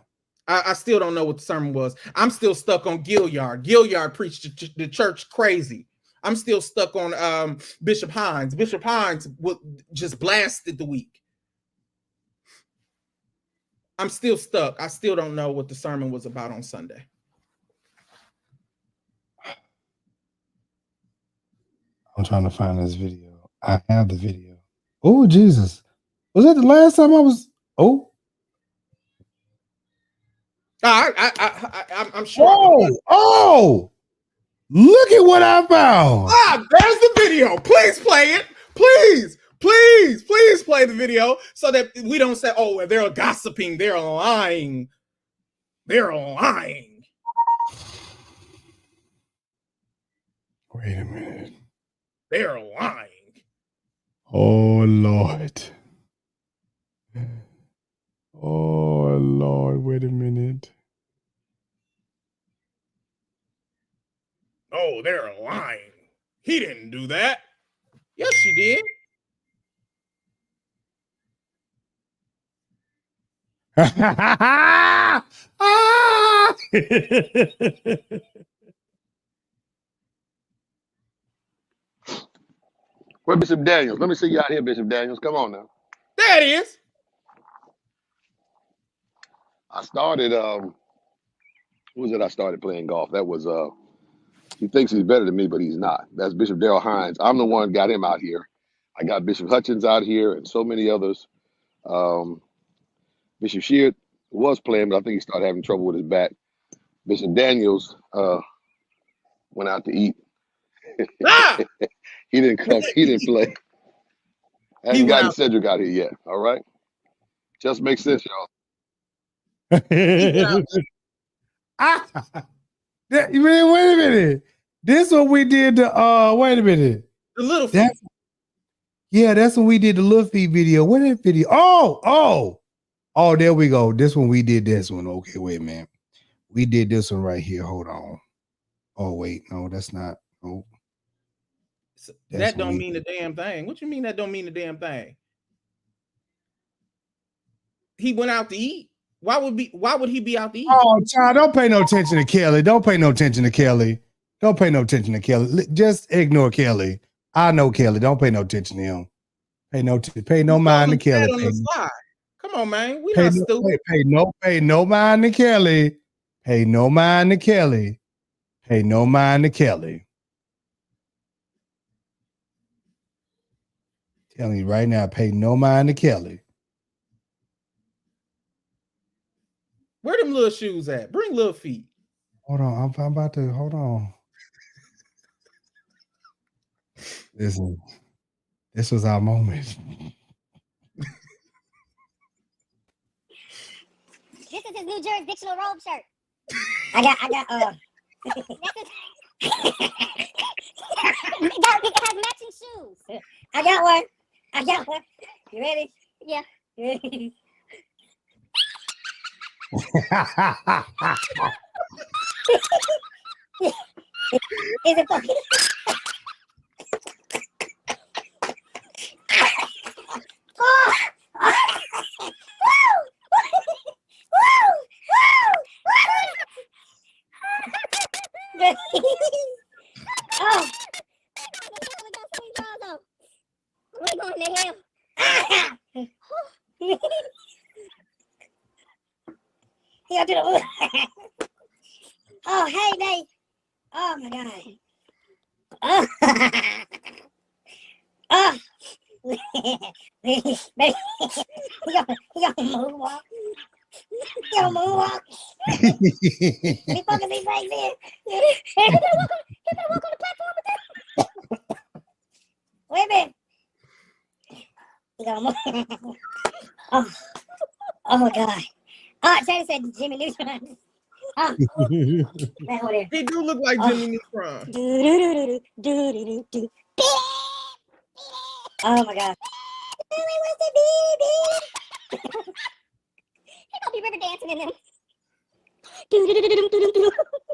I still don't know what the sermon was. I'm still stuck on Gilliard. Gilliard preached the church crazy. I'm still stuck on Bishop Hines. Bishop Hines just blasted the week. I'm still stuck. I still don't know what the sermon was about on Sunday. I'm trying to find this video. I have the video. Oh, Jesus. Was that the last time I was? Oh. I'm sure. Oh, look at what I found. There's the video. Please play it. Please play the video so that we don't say, oh, they're gossiping. They're lying. They're lying. Wait a minute. They're lying. Oh, Lord. Oh, Lord. Wait a minute. Oh, they're lying. He didn't do that. Yes, you did. Where Bishop Daniels? Let me see you out here, Bishop Daniels. Come on now. There it is. I started, who was it I started playing golf? That was, he thinks he's better than me, but he's not. That's Bishop Darrell Hines. I'm the one who got him out here. I got Bishop Hutchins out here and so many others. Bishop Sheard was playing, but I think he started having trouble with his back. Bishop Daniels went out to eat. He didn't come. He didn't play. Hasn't gotten Sedgwick out here yet. All right. Just makes sense, y'all. Wait a minute. This what we did to wait a minute. The little feet. That's when we did the little feet video. What that video? Oh, there we go. This one we did this one. Okay, wait a minute. We did this one right here. Hold on. Oh, wait, no, that's not. Oh. That don't mean a damn thing. What you mean that don't mean a damn thing? He went out to eat. Why would he be out to eat? Oh, child, don't pay no attention to Kelly. Don't pay no attention to Kelly. Don't pay no attention to Kelly. Just ignore Kelly. I know Kelly. Don't pay no attention to him. Pay no mind to Kelly. Come on, man. We not stupid. Pay no mind to Kelly. Pay no mind to Kelly. Pay no mind to Kelly. Telling you right now, pay no mind to Kelly. Where them little shoes at? Bring little feet. Hold on. I'm about to hold on. Listen, this was our moment. This is his new jurisdictional robe shirt. I got it has matching shoes. I got one. You ready? Yeah. Is it funny? Oh, hey, Nate. Oh, my God. Oh. Oh. Baby. He got to moonwalk. He got to moonwalk. He fucking these legs in. He better walk on the platform with that. Wait a minute. Oh, oh God. Oh, Teddy said Jimmy Neutron. Oh, that one there. He do look like Jimmy Neutron. Oh my God. He gonna be river dancing in them.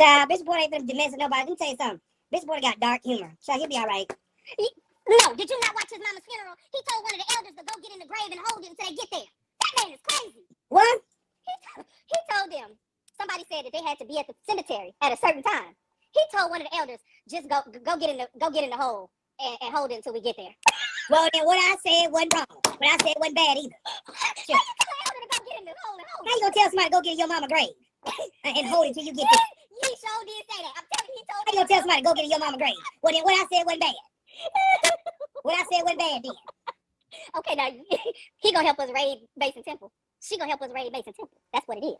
Nah, bitch boy ain't finna diminish nobody. Let me tell you something. Bitch boy got dark humor, so he'll be all right. No, did you not watch his mama's funeral? He told one of the elders to go get in the grave and hold it until they get there. That man is crazy. What? He told them. Somebody said that they had to be at the cemetery at a certain time. He told one of the elders, just go get in the hole and hold it until we get there. Well, then what I said wasn't wrong. What I said wasn't bad either. Sure. How you tell an elder to go get in the hole and hold it? How you gonna tell somebody to go get in your mama's grave and hold it until you get there? He sure did say that. I'm telling you, he told me. How you gonna tell somebody to go get in your mama's grave? Well, then what I said wasn't bad. What I said wasn't bad then. Okay, now he gonna help us raid base and temple. She gonna help us raid base and temple. That's what it is.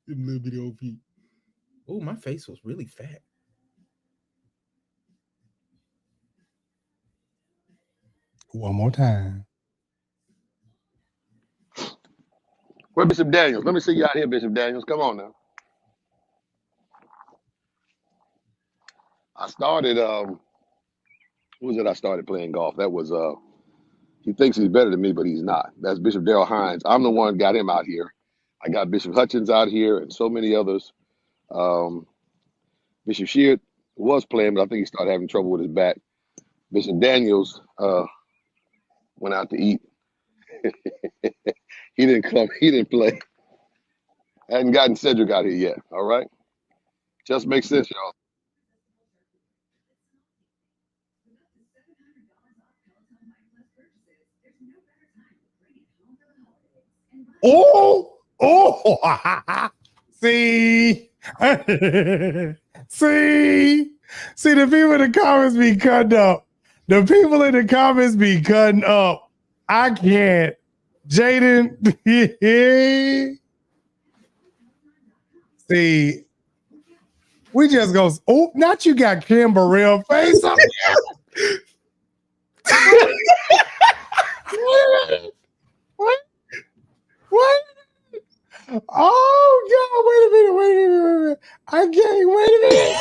Little bit of OP. Oh, my face was really fat. One more time. Where Bishop Daniels? Let me see you out here, Bishop Daniels. Come on now. I started who was it I started playing golf? That was he thinks he's better than me, but he's not. That's Bishop Darrell Hines. I'm the one got him out here. I got Bishop Hutchins out here and so many others. Bishop Sheard was playing, but I think he started having trouble with his back. Bishop Daniels went out to eat. He didn't come. He didn't play. Hadn't gotten Sedgwick out here yet. All right. Just makes sense, y'all. Oh, see, see, the people in the comments be cutting up. The people in the comments be cutting up. I can't. Jaden, see, we just goes, oh, not you got Kim Burrell face up here. What? Oh, God, wait a minute. I can't, wait a minute.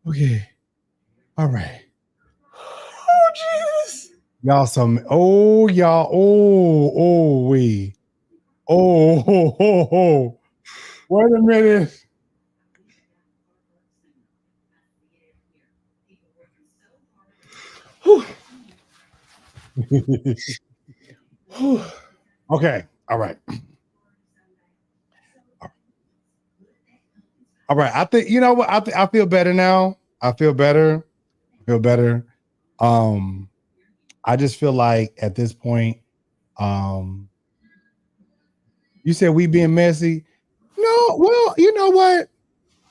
Okay. All right. Oh, Jesus. Y'all some, oh, y'all, we. Oh. Wait a minute. Okay. All right. I think, you know what? I feel better now. I feel better. I just feel like at this point, you said we being messy. No, well, you know what?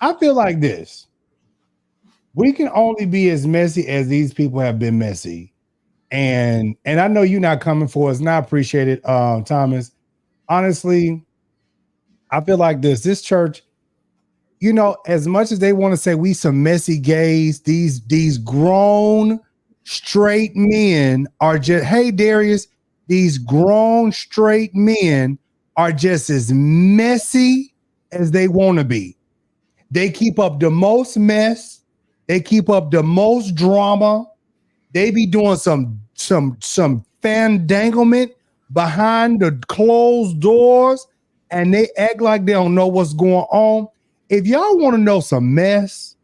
I feel like this. We can only be as messy as these people have been messy. And I know you're not coming for us, and I appreciate it, Thomas. Honestly, I feel like this church, you know, as much as they want to say we some messy gays, these grown straight men are just, hey Darius, these grown straight men are just as messy as they want to be. They keep up the most mess, they keep up the most drama. They be doing some fandanglement behind the closed doors, and they act like they don't know what's going on. If y'all want to know some mess,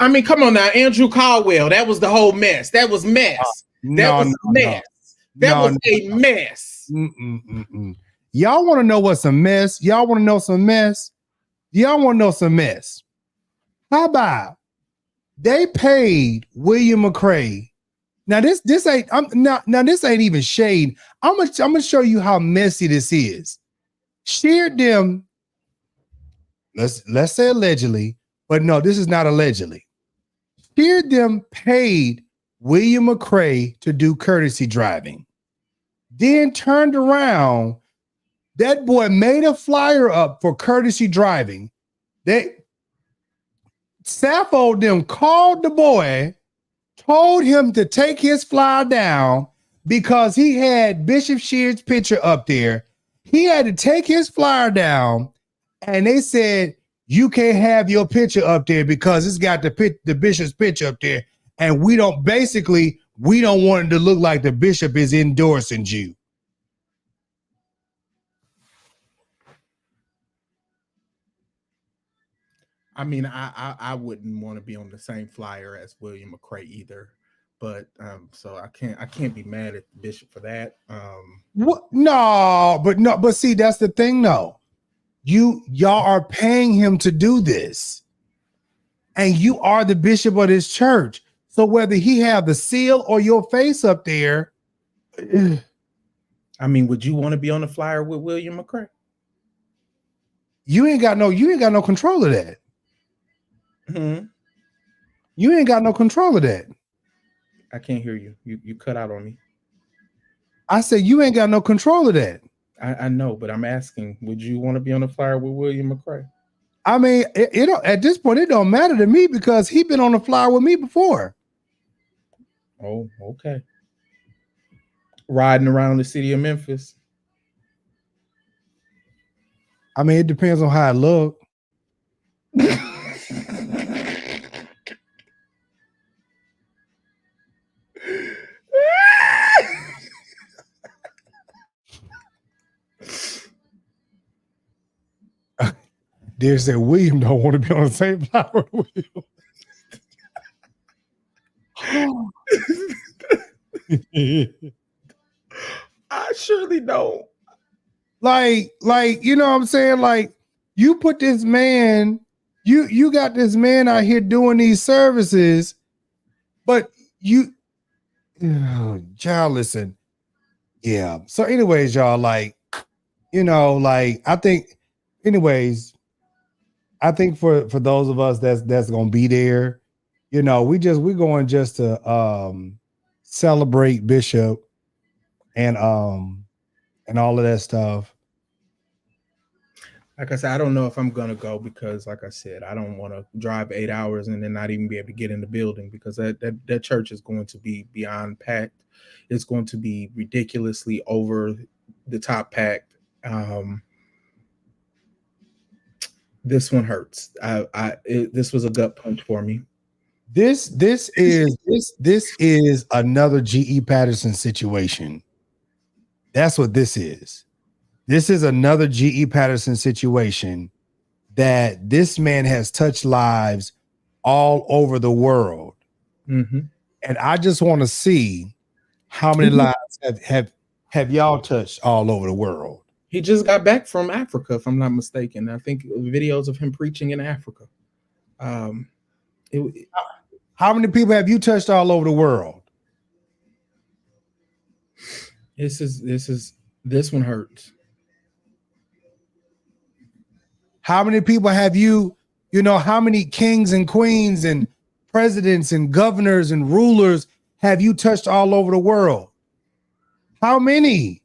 I mean, come on now, Andrew Caldwell. That was the whole mess. That was mess. That was mess. That was a mess. Y'all want to know what's a mess? Y'all want to know some mess? Y'all want to know some mess? How about they paid William McCray? Now this ain't this ain't even shade. I'm gonna show you how messy this is. Sheared them. Let's say allegedly, but no, this is not allegedly. Sheared them paid William McCray to do courtesy driving, then turned around That boy made a flyer up for courtesy driving. Sappho them called the boy, told him to take his flyer down because he had Bishop Sheard's picture up there. He had to take his flyer down, and they said, you can't have your picture up there because it's got the bishop's picture up there. And we don't want it to look like the bishop is endorsing you. I mean, I wouldn't want to be on the same flyer as William McCrae either. But so I can't be mad at the bishop for that. What? But see, that's the thing though. Y'all are paying him to do this. And you are the bishop of this church. So whether he have the seal or your face up there. I mean, would you want to be on the flyer with William McCrae? You ain't got no control of that. Mm-hmm. You ain't got no control of that. I can't hear you. You cut out on me. I said you ain't got no control of that. I know, but I'm asking, would you want to be on the flyer with William McCrae? I mean, it at this point, it don't matter to me because he been on the flyer with me before. Oh, okay. Riding around the city of Memphis. I mean, it depends on how I look. Dear said William don't want to be on the same flower with you. I surely don't. Like, you know what I'm saying? Like, you put this man, you got this man out here doing these services, but y'all listen. Yeah. So anyways, y'all, like, I think, I think for those of us that's gonna be there, we're going just to celebrate Bishop and all of that stuff. Like I said, I don't know if I'm gonna go because, like I said, I don't want to drive 8 hours and then not even be able to get in the building because that church is going to be beyond packed. It's going to be ridiculously over the top packed. This one hurts. This was a gut punch for me. This is another G.E. Patterson situation. That's what this is. This is another G.E. Patterson situation that this man has touched lives all over the world. Mm-hmm. And I just want to see how many lives have y'all touched all over the world. He just got back from Africa, if I'm not mistaken. I think videos of him preaching in Africa. How many people have you touched all over the world? This one hurts. How many people have how many kings and queens and presidents and governors and rulers have you touched all over the world? How many?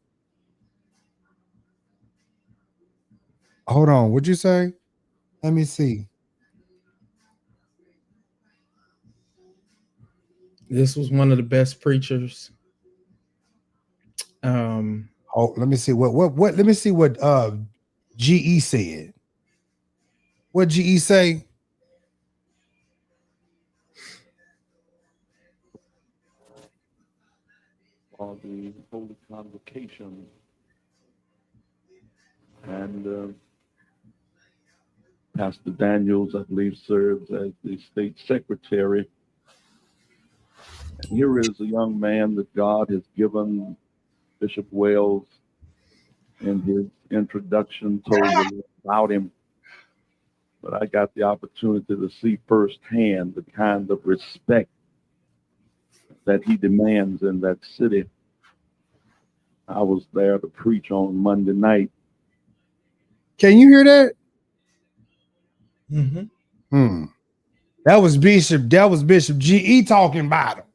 Hold on, what'd you say? Let me see. This was one of the best preachers. Let me see what let me see what GE said. What GE say? The Holy Convocation and Pastor Daniels, I believe, serves as the state secretary. And here is a young man that God has given. Bishop Wells, in his introduction, told me about him. But I got the opportunity to see firsthand the kind of respect that he demands in that city. I was there to preach on Monday night. Can you hear that? Mm-hmm. That was Bishop GE talking about him.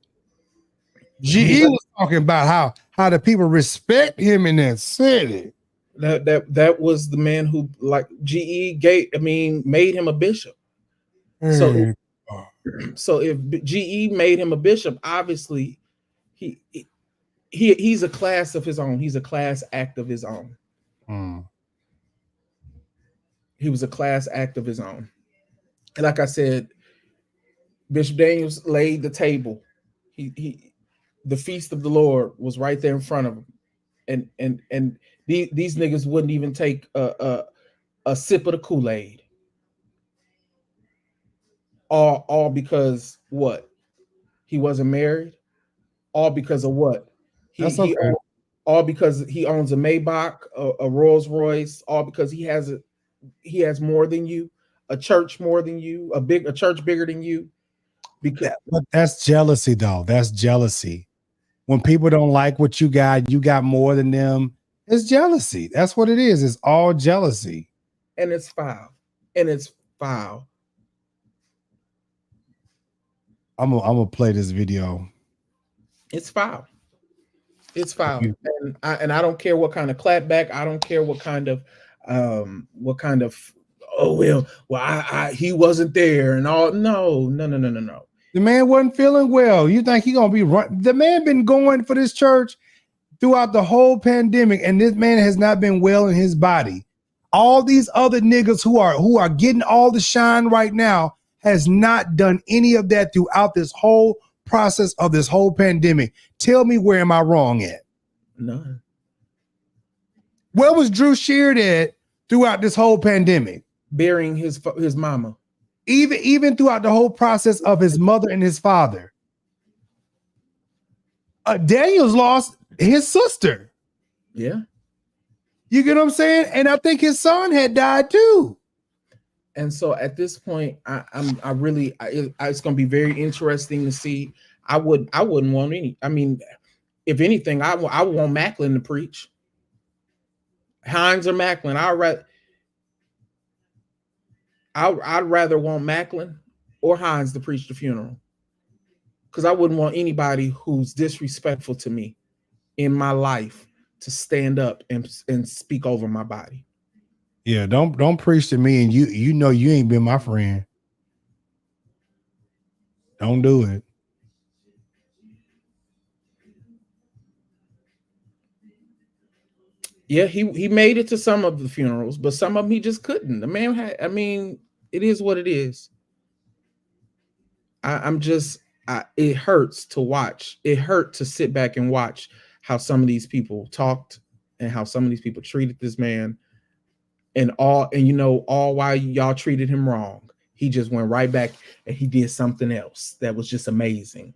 GE was talking about how the people respect him in that city. That was the man who, like, GE made him a bishop. So if GE made him a bishop, obviously he's a class of his own. He's a class act of his own. He was a class act of his own. And like I said, Bishop Daniels laid the table. The feast of the Lord was right there in front of him. And these niggas wouldn't even take a sip of the Kool-Aid. All because what? He wasn't married? All because of what? All because he owns a Maybach, a Rolls Royce, all because he has more than you, a church more than you, a church bigger than you. But that's jealousy, though. That's jealousy. When people don't like what you got more than them. It's jealousy. That's what it is. It's all jealousy. And it's foul. And it's foul. I'm gonna play this video. It's foul. It's foul. And I don't care what kind of clapback. I don't care what kind of he wasn't there and all. No. The man wasn't feeling well. You think he gonna be run? The man been going for this church throughout the whole pandemic, and this man has not been well in his body. All these other niggas who are getting all the shine right now has not done any of that throughout this whole process of this whole pandemic. Tell me, where am I wrong at? None. Where was Drew Sheard at throughout this whole pandemic? Burying his mama. Even throughout the whole process of his mother and his father. Daniels lost his sister. Yeah. You get what I'm saying? And I think his son had died too. And so at this point, it's going to be very interesting to see. I wouldn't want any. I mean, if anything, I would want Macklin to preach. Hines or Macklin. I'd rather want Macklin or Hines to preach the funeral, because I wouldn't want anybody who's disrespectful to me in my life to stand up and speak over my body. Yeah, don't preach to me, and you know you ain't been my friend. Don't do it. Yeah, he made it to some of the funerals, but some of them he just couldn't. The man had, it is what it is. It hurts to watch. It hurt to sit back and watch how some of these people talked and how some of these people treated this man, and while y'all treated him wrong, he just went right back and he did something else that was just amazing.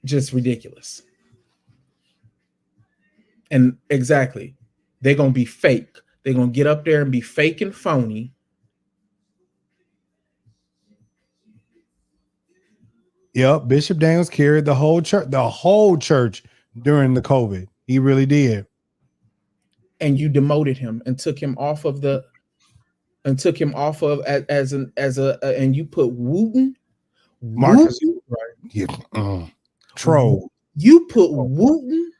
Just ridiculous. And exactly, they're gonna be fake. They're gonna get up there and be fake and phony. Yep, Bishop Daniels carried the whole church during the COVID. He really did. And you demoted him and took him off of and you put Wooten. Marcus, right? Yeah. Troll. You put Wooten.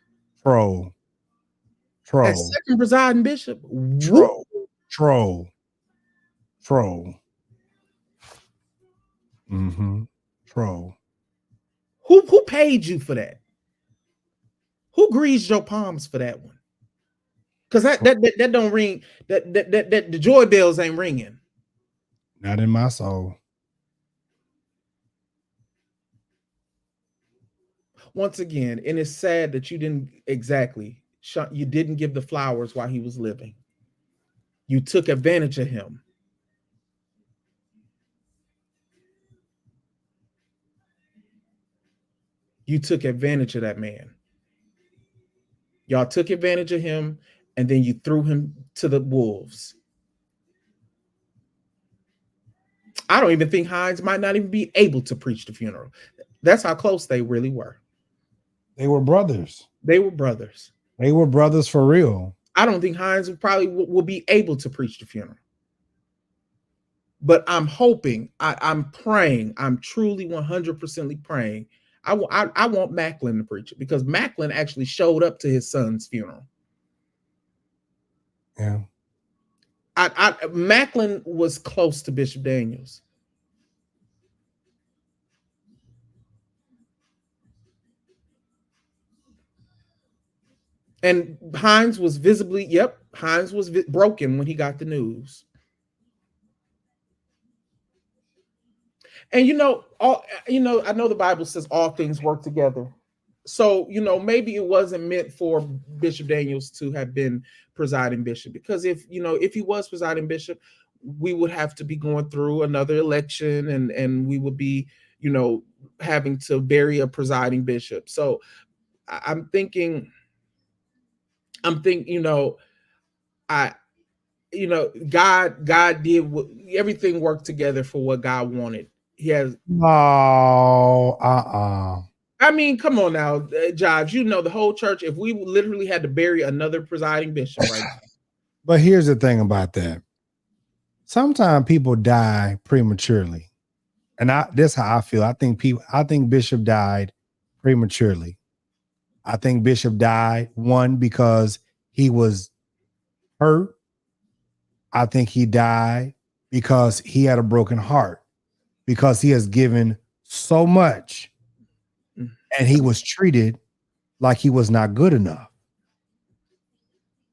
Troll. As second presiding bishop. Troll. Mm-hmm. Troll. Who paid you for that? Who greased your palms for that one? Because that don't ring. That the joy bells ain't ringing. Not in my soul. Once again, and it's sad that you didn't give the flowers while he was living. You took advantage of him. You took advantage of that man. Y'all took advantage of him, and then you threw him to the wolves. I don't even think Hines might not even be able to preach the funeral. That's how close they really were. They were brothers. They were brothers. They were brothers for real. I don't think Hines will be able to preach the funeral. But I'm hoping, I'm praying, I'm truly 100% praying. I want Macklin to preach it, because Macklin actually showed up to his son's funeral. Yeah. Macklin was close to Bishop Daniels. And Hines was visibly, Hines was broken when he got the news. And I know the Bible says all things work together. So, maybe it wasn't meant for Bishop Daniels to have been presiding bishop, because if he was presiding bishop, we would have to be going through another election, and we would be, having to bury a presiding bishop. So I'm thinking, God did everything worked together for what God wanted. He has I mean, come on now, Jives, the whole church, if we literally had to bury another presiding bishop, right? But here's the thing about that. Sometimes people die prematurely. And that's how I feel. I think Bishop died prematurely. I think Bishop died, one, because he was hurt. I think he died because he had a broken heart, because he has given so much and he was treated like he was not good enough.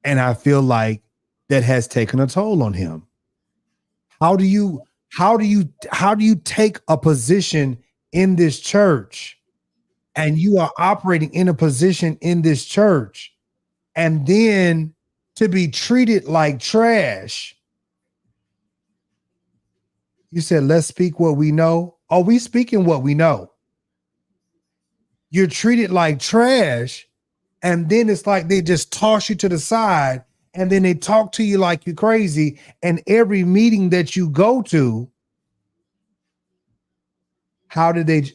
And I feel like that has taken a toll on him. How do you take a position in this church, and you are operating in a position in this church, and then to be treated like trash? You said, let's speak what we know. Are we speaking what we know? You're treated like trash, and then it's like they just toss you to the side, and then they talk to you like you're crazy. And every meeting that you go to, how did they?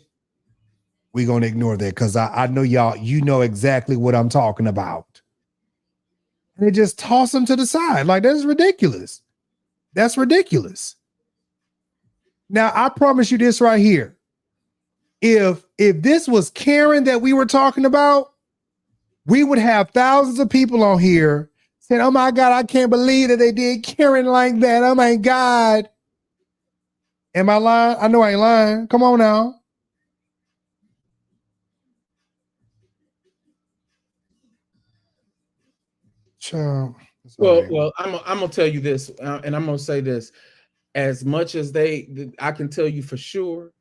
We're going to ignore that, because I know y'all, know exactly what I'm talking about. And they just toss them to the side. Like, that's ridiculous. That's ridiculous. Now, I promise you this right here. If this was Karen that we were talking about, we would have thousands of people on here saying, oh my God, I can't believe that they did Karen like that. Oh my God. Am I lying? I know I ain't lying. Come on now. Sure. Well, I'm gonna tell you this, and I'm gonna say this. As much as I can tell you for sure,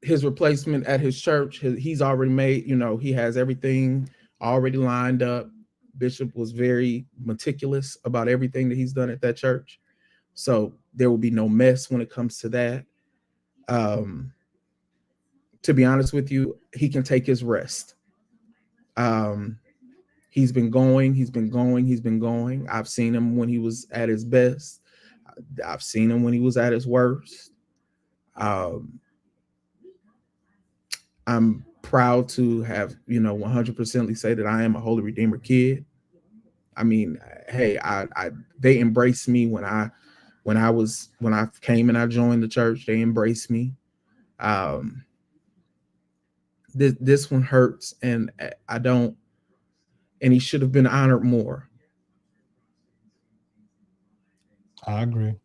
his replacement at his church, he's already made, he has everything already lined up. Bishop was very meticulous about everything that he's done at that church. So there will be no mess when it comes to that. To be honest with you, he can take his rest. He's been going. I've seen him when he was at his best. I've seen him when he was at his worst. I'm proud to have, 100% say that I am a Holy Redeemer kid. I mean, hey, they embraced me when I came and I joined the church. They embraced me. This one hurts, and and he should have been honored more. I agree.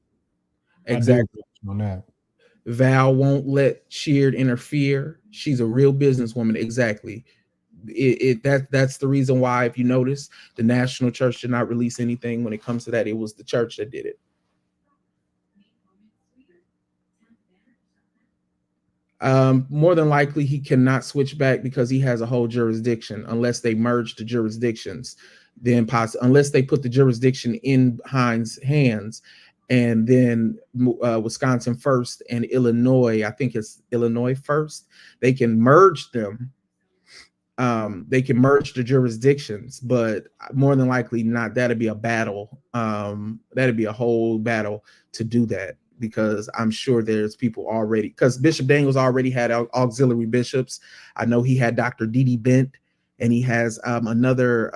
Exactly. On that. Val won't let Sheard interfere. She's a real businesswoman. Exactly. That's the reason why, if you notice, the national church did not release anything when it comes to that. It was the church that did it. More than likely, he cannot switch back because he has a whole jurisdiction, unless they merge the jurisdictions. Then unless they put the jurisdiction in Hines' hands, and then Wisconsin first and Illinois, I think it's Illinois first, they can merge them. They can merge the jurisdictions, but more than likely not. That'd be a battle. That'd be a whole battle to do that, because I'm sure there's people already, because Bishop Daniels already had auxiliary bishops. I know he had Dr. Didi Bent, and he has another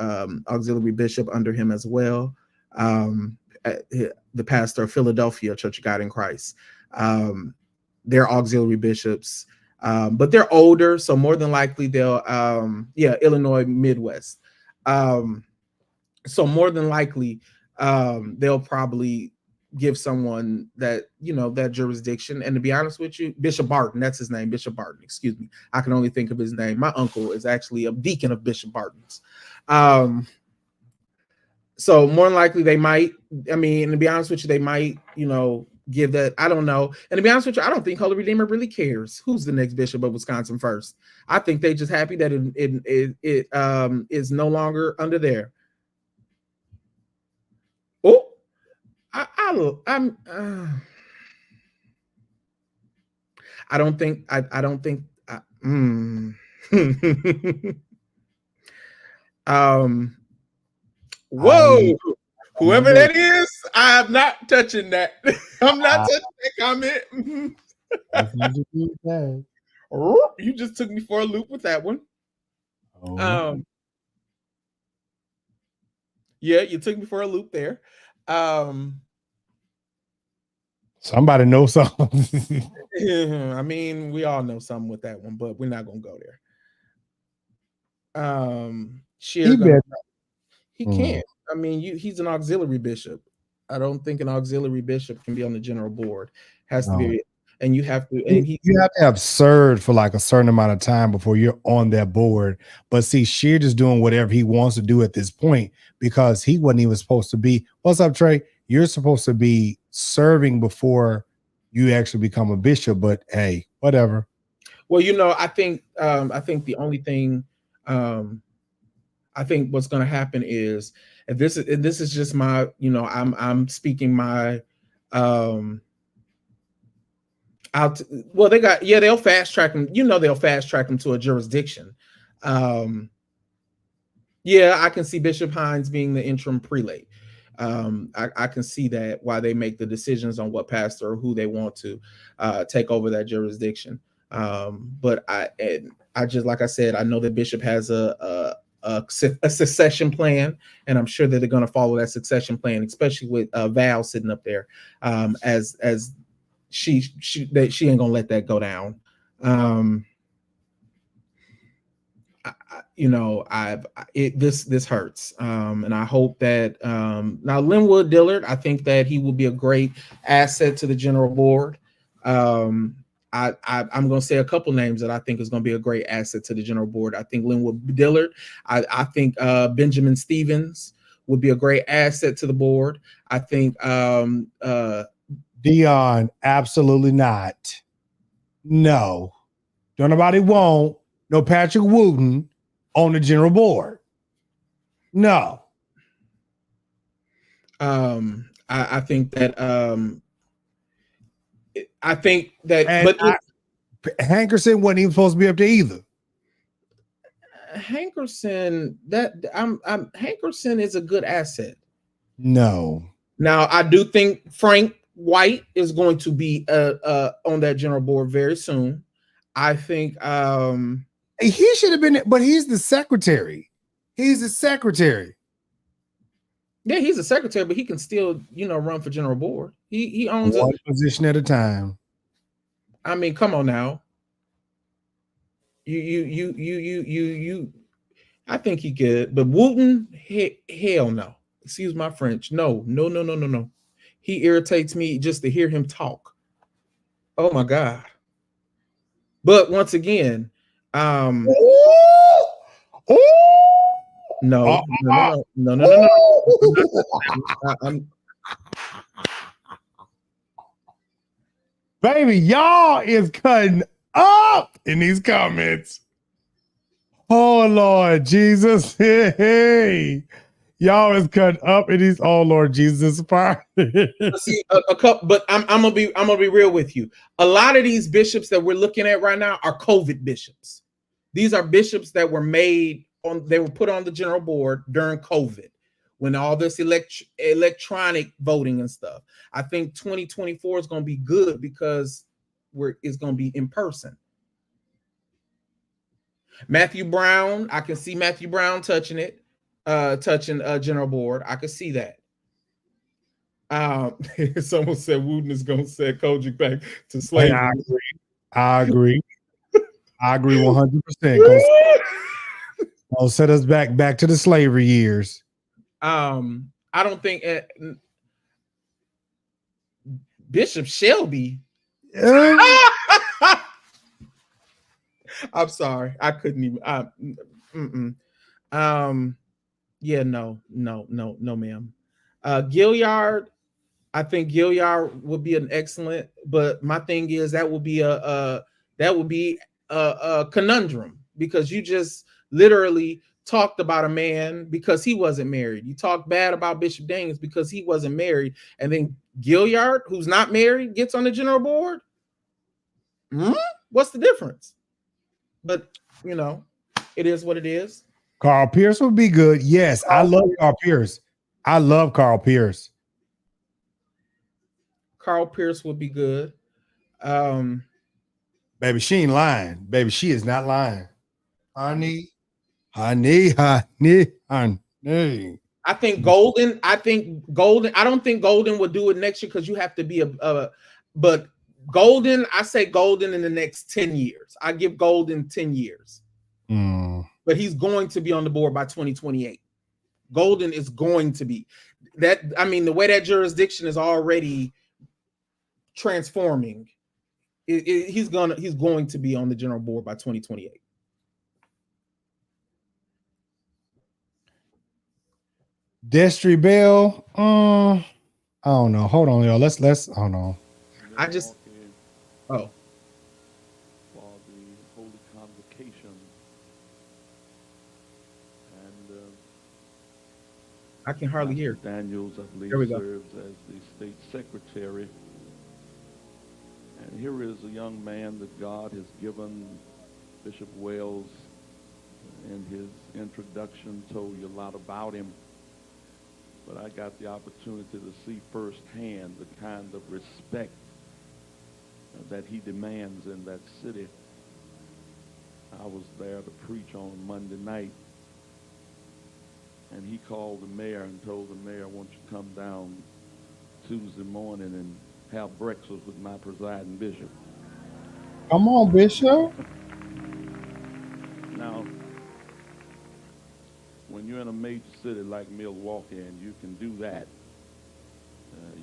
auxiliary bishop under him as well. The pastor of Philadelphia Church of God in Christ. their auxiliary bishops. But they're older, so more than likely they'll Illinois Midwest. So more than likely they'll probably give someone that, you know, that jurisdiction. And to be honest with you, Bishop Barton, that's his name, Bishop Barton, excuse me. I can only think of his name. My uncle is actually a deacon of Bishop Barton's. So more than likely they might, I mean, and to be honest with you, they might, you know, give that, I don't know. And to be honest with you, I don't think Holy Redeemer really cares who's the next bishop of Wisconsin first. I think they just happy that it is no longer under there. Oh, I don't think whoa, whoever that is, I'm not touching that. I'm not touching that comment. You just took me for a loop with that one. Yeah, you took me for a loop there. Somebody knows something. I mean, we all know something with that one, but we're not gonna go there. He can't. I mean, he's an auxiliary bishop. I don't think an auxiliary bishop can be on the general board. Has to be, and you have to, and you have to have served for like a certain amount of time before you're on that board. But see, Shear is doing whatever he wants to do at this point because he wasn't even supposed to be. What's up, Trey? You're supposed to be serving before you actually become a bishop. But hey, whatever. Well, you know, I think the only thing I think what's going to happen is, and this is just my, you know, I'm speaking my well, they'll fast track them. You know, they'll fast track them to a jurisdiction. Yeah, I can see Bishop Hines being the interim prelate. I can see that why they make the decisions on what pastor or who they want to take over that jurisdiction. But I just, like I said, I know that Bishop has a succession plan, and I'm sure that they're going to follow that succession plan, especially with Val sitting up there, as she ain't gonna let that go down. This hurts, and I hope that now Linwood Dillard, I think that he will be a great asset to the general board. I'm going to say a couple names that I think is going to be a great asset to the general board. I think Linwood Dillard. I think Benjamin Stevens would be a great asset to the board. I think Dion, absolutely not. No. Don't nobody want no Patrick Wooten on the general board. No. I think that Hankerson wasn't even supposed to be up there either. Hankerson, Hankerson is a good asset. No. Now I do think Frank White is going to be on that general board very soon. I think he should have been, but he's the secretary. He's the secretary. Yeah, he's a secretary, but he can still, you know, run for general board. He owns one position at a time. I mean, come on now. You. I think he could, but Wooten, hell no. Excuse my French. No. He irritates me just to hear him talk. Oh my God. But once again, no. Baby, y'all is cutting up in these comments. Oh Lord Jesus. Hey. Y'all is cut up in these. Oh Lord Jesus. See, a couple, but I'm gonna be real with you. A lot of these bishops that we're looking at right now are COVID bishops. These are bishops that were they were put on the general board during COVID, when all this electronic voting and stuff. I think 2024 is going to be good because it's going to be in person. Matthew Brown, I can see Matthew Brown touching general board. I can see that. Someone said Wooten is going to set COGiC back to Hey, slavery. I agree. I agree 100%. Go set us back to the slavery years. I don't think Bishop Shelby. I'm sorry, I couldn't even. Yeah, no, ma'am. Gilliard, I think Gilliard would be an excellent, but my thing is that would be a conundrum, because you just literally talked about a man because he wasn't married. You talked bad about Bishop Daniels because he wasn't married, and then Gilliard, who's not married, gets on the general board. What's the difference? But you know, it is what it is. Carl Pierce would be good. Yes, I love Carl Pierce. I love Carl Pierce. Carl Pierce would be good. Baby, she ain't lying. Baby, she is not lying. Honey. I think Golden. I don't think Golden would do it next year, because you have to be but Golden, I say Golden in the next 10 years. I give Golden 10 years. But he's going to be on the board by 2028. Golden is going to be that. I mean, the way that jurisdiction is already transforming, he's going to be on the general board by 2028. Destry Bell, I don't know. Hold on, y'all. Let's I don't know. I just for the Holy Convocation, and I can hardly hear. Daniels, I believe, serves as the state secretary. And here is a young man that God has given. Bishop Wells, in his introduction, told you a lot about him. But I got the opportunity to see firsthand the kind of respect that he demands in that city. I was there to preach on Monday night, and he called the mayor and told the mayor, I want you to come down Tuesday morning and have breakfast with my presiding bishop. Come on, Bishop. Now, when you're in a major city like Milwaukee and you can do that,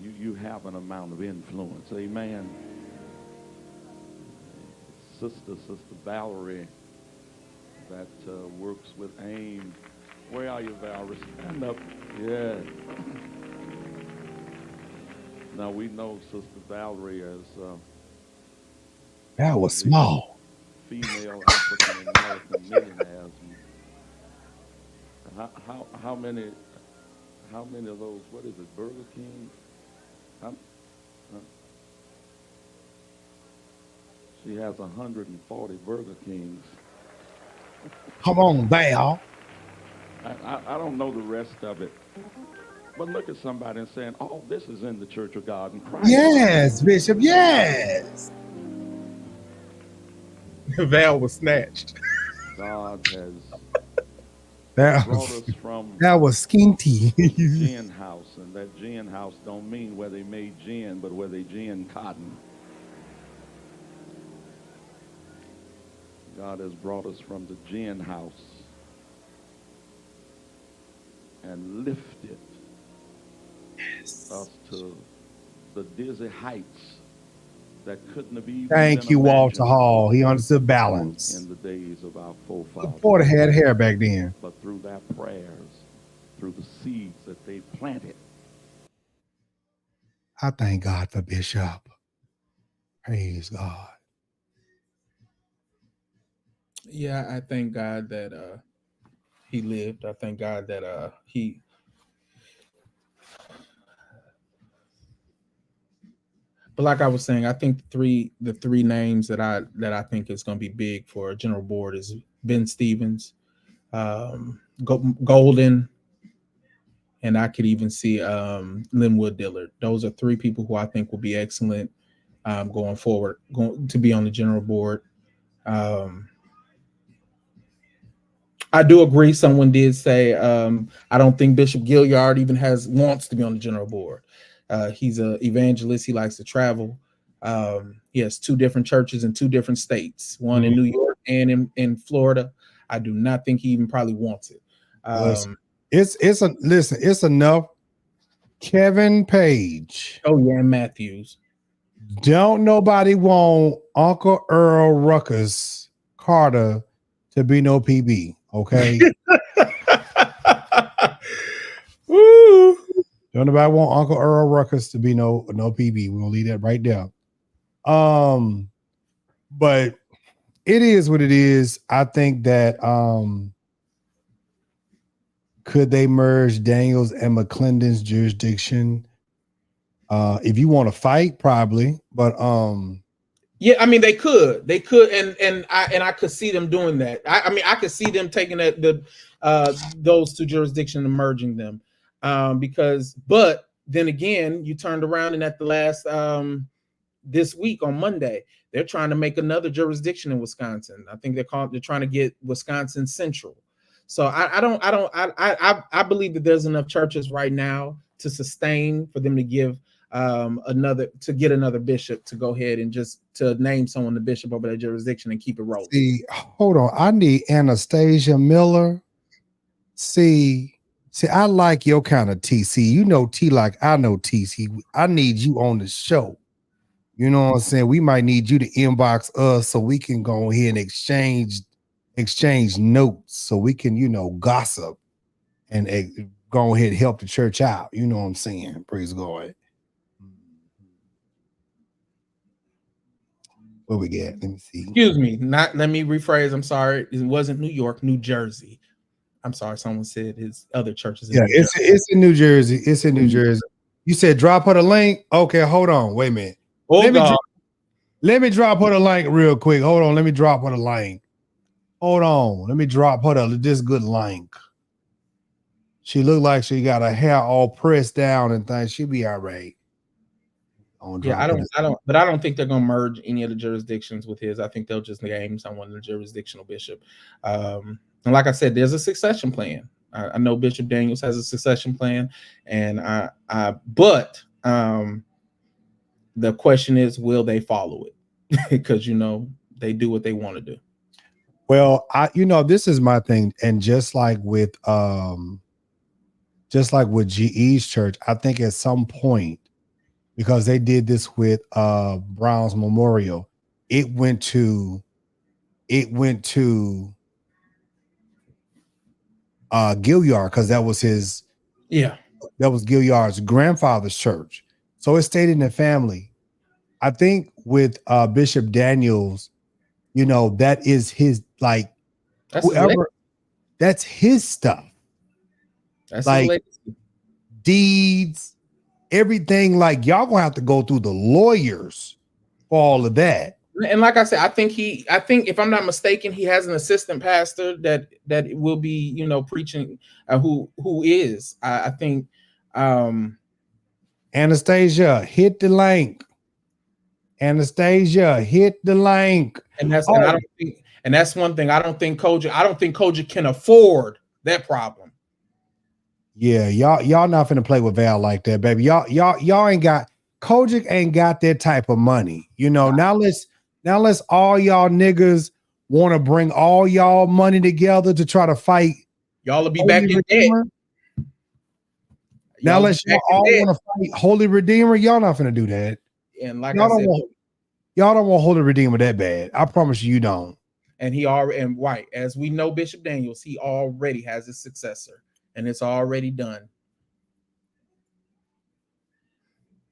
you have an amount of influence. Amen. Sister Valerie, that works with AIM. Where are you, Valerie? Stand up. Yeah. Now, we know Sister Valerie as that was small. Female African American millionaires. How many of those, what is it, Burger King? She has 140 Burger Kings. Come on, Val. I don't know the rest of it. But look at somebody and saying, oh, this is in the Church of God in Christ. Yes, Bishop, yes. Val was snatched. God has that brought was, us from that was skinty. gin house, and that gin house don't mean where they made gin, but where they gin cotton. God has brought us from the gin house and lifted us to the dizzy heights that couldn't have even Thank you, Walter Hall. He understood balance. in the days of our forefathers. The Porter had hair back then. But through their prayers, through the seeds that they planted. I thank God for Bishop. Praise God. Yeah, I thank God that he lived. I thank God that he but like I was saying, I think the three names that I think is going to be big for a general board is Ben Stevens, Golden, and I could even see Linwood Dillard. Those are three people who I think will be excellent going forward, going to be on the general board. I do agree. Someone did say I don't think Bishop Gilliard even wants to be on the general board. He's an evangelist. He likes to travel. He has 2 different churches in 2 different states, one in New York and in Florida. I do not think he even probably wants it. It's enough. Kevin Page. Oh yeah, and Matthews. Don't nobody want Uncle Earl Ruckus Carter to be no PB, okay? Woo. Don't nobody want Uncle Earl Ruckus to be no PB. We're gonna leave that right there. But it is what it is. I think that could they merge Daniels and McClendon's jurisdiction? If you want to fight, probably, but yeah, I mean they could, and I could see them doing that. I mean I could see them taking those 2 jurisdictions and merging them, but then again, you turned around and at the last this week on Monday, they're trying to make another jurisdiction in Wisconsin. I think they're trying to get Wisconsin Central. So I believe that there's enough churches right now to sustain for them to give another bishop to go ahead and just to name someone the bishop over that jurisdiction and keep it rolling. See, hold on. I need Anastasia Miller. See, I like your kind of TC. You know T like I know TC. I need you on the show. You know what I'm saying? We might need you to inbox us so we can go ahead and exchange notes so we can, gossip and go ahead and help the church out. You know what I'm saying? Praise God. What we got? Let me see. Excuse me. Let me rephrase. I'm sorry. It wasn't New York, New Jersey. I'm sorry. Someone said his other churches. It's in New Jersey. It's in New Jersey. You said drop her the link. Okay, hold on. Wait a minute. Let me drop her the link real quick. Hold on. Let me drop her the link. Hold on. Let me drop her this good link. She looked like she got her hair all pressed down and things. She'll be all right. Yeah, I don't think they're gonna merge any of the jurisdictions with his. I think they'll just name someone the jurisdictional bishop. And like I said, there's a succession plan. I know Bishop Daniels has a succession plan, and but the question is, will they follow it? Because they do what they want to do. Well, this is my thing, and just like with GE's church, I think at some point, because they did this with Brown's Memorial, it went to Gilliard, because that was Gilliard's grandfather's church. So it stayed in the family. I think with Bishop Daniels, that is his, like, that's his stuff. That's like deeds, everything. Like, y'all gonna have to go through the lawyers for all of that. And like I said, I think if I'm not mistaken, he has an assistant pastor that will be, preaching, who is, I think, Anastasia, hit the link. Anastasia, hit the link. And that's and that's one thing. I don't think COGiC can afford that problem. Yeah, y'all not finna play with Val like that, baby. Y'all ain't got, COGiC ain't got that type of money. Now let's all y'all niggas want to bring all y'all money together to try to fight. Y'all will be back in debt. Now let's all want to fight Holy Redeemer. Y'all not finna do that. And like y'all don't want Holy Redeemer that bad. I promise you don't. And as we know, Bishop Daniels, he already has his successor, and it's already done.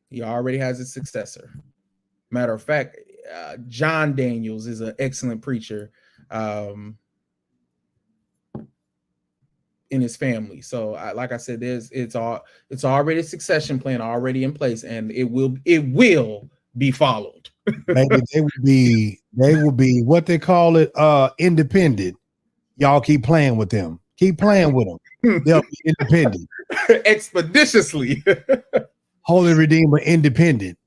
He already has his successor. Matter of fact, John Daniels is an excellent preacher in his family. So like I said, it's already a succession plan already in place, and it will be followed. Maybe they will be what they call it, independent. Y'all keep playing with them. Keep playing with them. They'll be independent. Expeditiously. Holy Redeemer independent.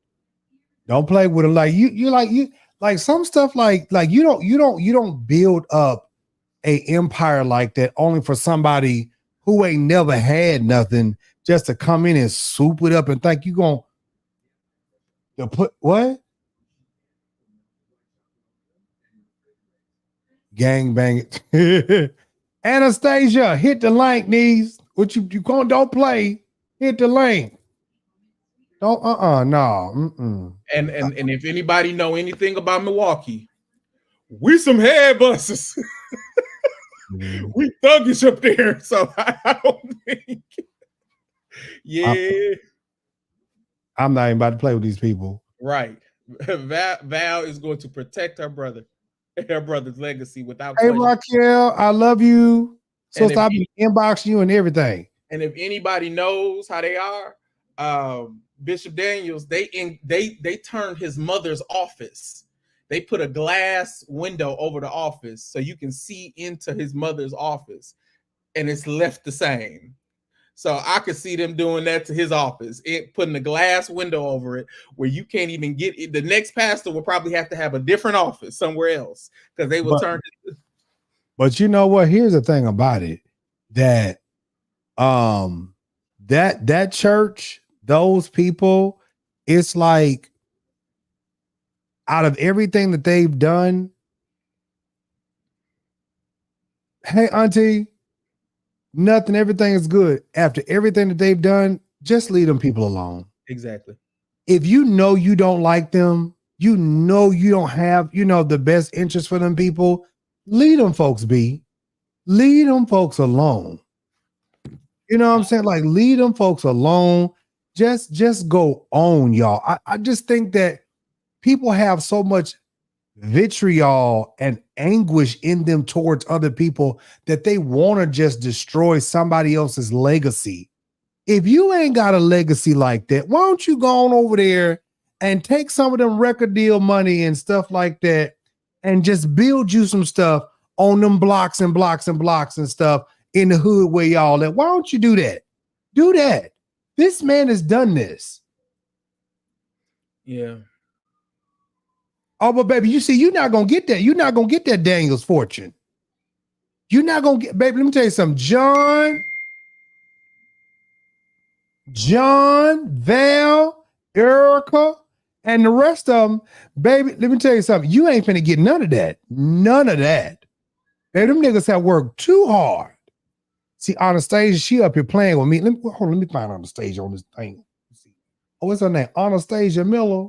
Don't play with them. Like you like some stuff like you don't build up a empire like that only for somebody who ain't never had nothing just to come in and soup it up and think you gonna put what? Gang bang it. Anastasia, hit the link, knees. What you don't play. Hit the link. Don't no. And if anybody know anything about Milwaukee, we some head busters. We thuggish up there. So I don't think. Yeah. I'm not even about to play with these people. Right. Val is going to protect her brother's legacy without Hey, question. Raquel, I love you. So And stop inboxing you and everything. And if anybody knows how they are, Bishop Daniels, they turned his mother's office. They put a glass window over the office so you can see into his mother's office, and it's left the same. So I could see them doing that to his office, putting a glass window over it where you can't even get it. The next pastor will probably have to have a different office somewhere else because they will turn it. But you know what? Here's the thing about it, that that church, those people, it's like out of everything that they've done, hey auntie, nothing, everything is good. After everything that they've done, just leave them people alone. Exactly. If you know you don't like them, you know you don't have, the best interest for them people, leave them folks be. Leave them folks alone. You know what I'm saying? Like, leave them folks alone. Just go on, y'all. I just think that people have so much vitriol and anguish in them towards other people that they want to just destroy somebody else's legacy. If you ain't got a legacy like that, why don't you go on over there and take some of them record deal money and stuff like that and just build you some stuff on them blocks and blocks and blocks and stuff in the hood where y'all at? Why don't you do that? Do that. This man has done this. Yeah. Oh, but baby, you see, you're not going to get that. You're not going to get that Daniels fortune. You're not going to get, baby, let me tell you something. John, Val, Erica, and the rest of them, baby, let me tell you something. You ain't finna get none of that. None of that. Baby, them niggas have worked too hard. See, Anastasia, she up here playing with me. Let me find Anastasia on this thing. Oh, what's her name? Anastasia Miller.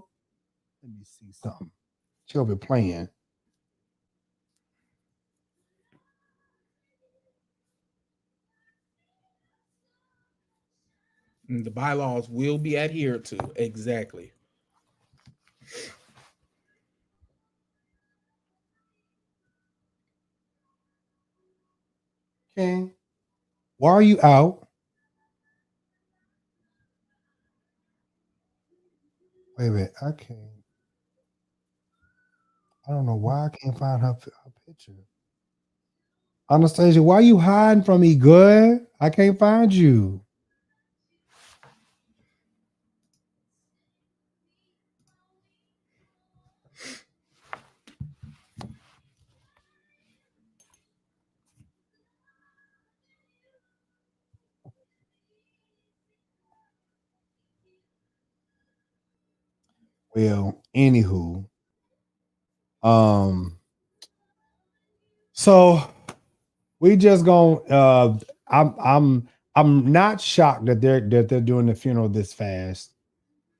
Let me see something. She up here playing. And the bylaws will be adhered to. Exactly. Okay. Why are you out? Wait a minute. I can't. I don't know why I can't find her picture. Anastasia, why are you hiding from me, good? I can't find you. Well, anywho, so we just gonna I'm not shocked that they're doing the funeral this fast.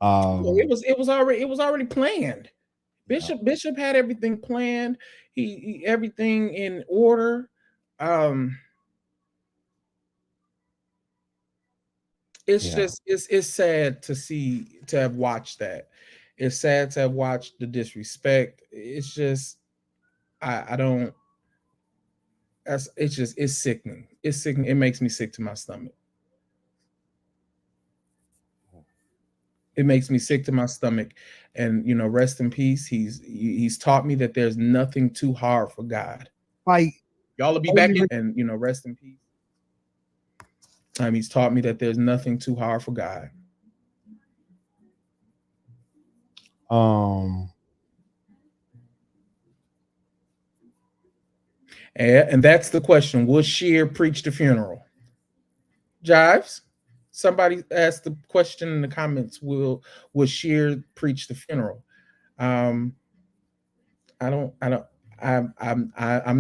It was already planned. Bishop had everything planned. He everything in order. It's sad to have watched that. It's sad to have watched the disrespect. It's just it's sickening. It's sickening. It makes me sick to my stomach. It makes me sick to my stomach. And rest in peace. He's taught me that there's nothing too hard for God. Like, y'all will be back in, and rest in peace. He's taught me that there's nothing too hard for God. And that's the question. Will Sheer preach the funeral? Jives, somebody asked the question in the comments, will Shear preach the funeral? I'm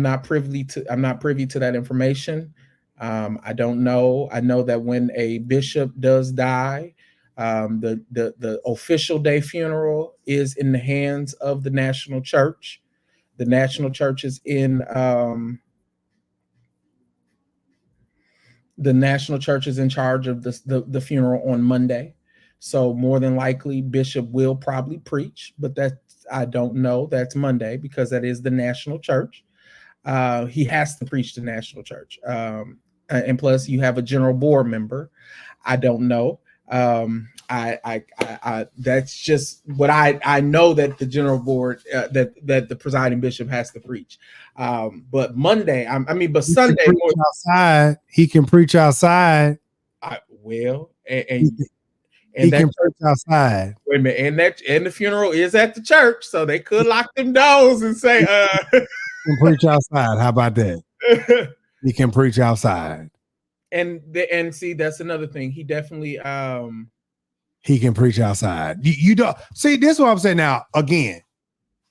not privy to that information. I don't know. I know that when a bishop does die, the official day funeral is in the hands of the national church. The national church is in charge of the funeral on Monday. So more than likely, Bishop will probably preach, but I don't know. That's Monday because that is the national church. He has to preach the national church. And plus you have a general board member. I don't know. That's just what I know, that the general board, that the presiding bishop has to preach. But Monday, but Sunday outside, he can preach outside. And he can preach outside. Wait a minute, and the funeral is at the church, so they could lock them doors and say, can preach outside. How about that? He can preach outside. And see, that's another thing. He definitely he can preach outside. You don't see, this is what I'm saying. Now, again,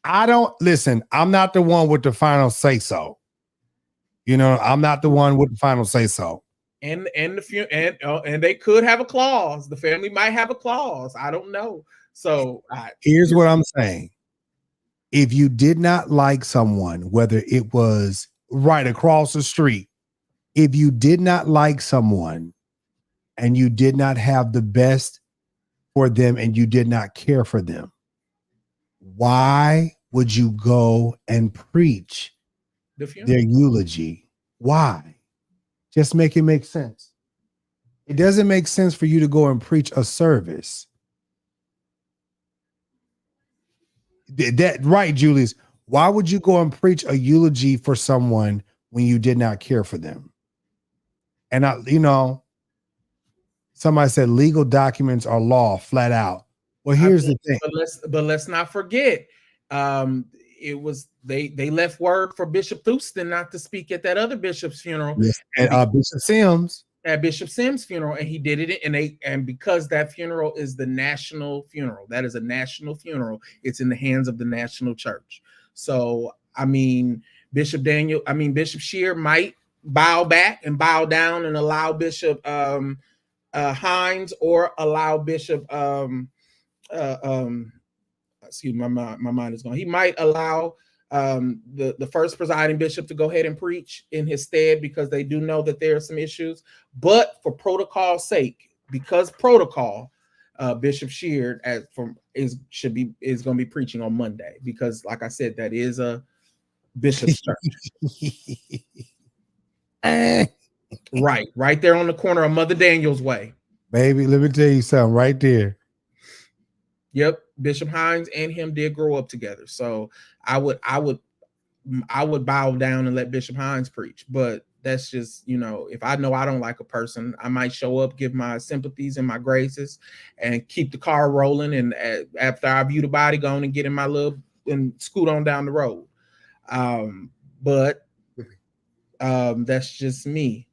I don't listen. I'm not the one with the final say so. You know, I'm not the one with the final say so. And they could have a clause. The family might have a clause. I don't know. So here's what I'm saying. If you did not like someone, whether it was right across the street, if you did not like someone and you did not have the best for them and you did not care for them, why would you go and preach their eulogy? Why? Just make it make sense. It doesn't make sense for you to go and preach a service. That right, Julius. Why would you go and preach a eulogy for someone when you did not care for them? And somebody said legal documents are law, flat out. Well, here's the thing. But let's not forget, it was they left word for Bishop Thurston not to speak at that other bishop's funeral. Yes, at Bishop Sims. At Bishop Sims' funeral, and he did it, and because that funeral is the national funeral, that is a national funeral. It's in the hands of the national church. So Bishop Shear might bow back and bow down and allow Bishop Hines or allow Bishop excuse me, my mind is gone. He might allow the first presiding bishop to go ahead and preach in his stead, because they do know that there are some issues. But for protocol's sake, because protocol, Bishop Shear is going to be preaching on Monday, because, like I said, that is a bishop's church. right there on the corner of Mother Daniels Way. Baby, let me tell you something right there. Yep, Bishop Hines and him did grow up together. So I would bow down and let Bishop Hines preach. But that's just, if I know I don't like a person, I might show up, give my sympathies and my graces, and keep the car rolling. And after I view the body, go on and get in my little and scoot on down the road. But that's just me.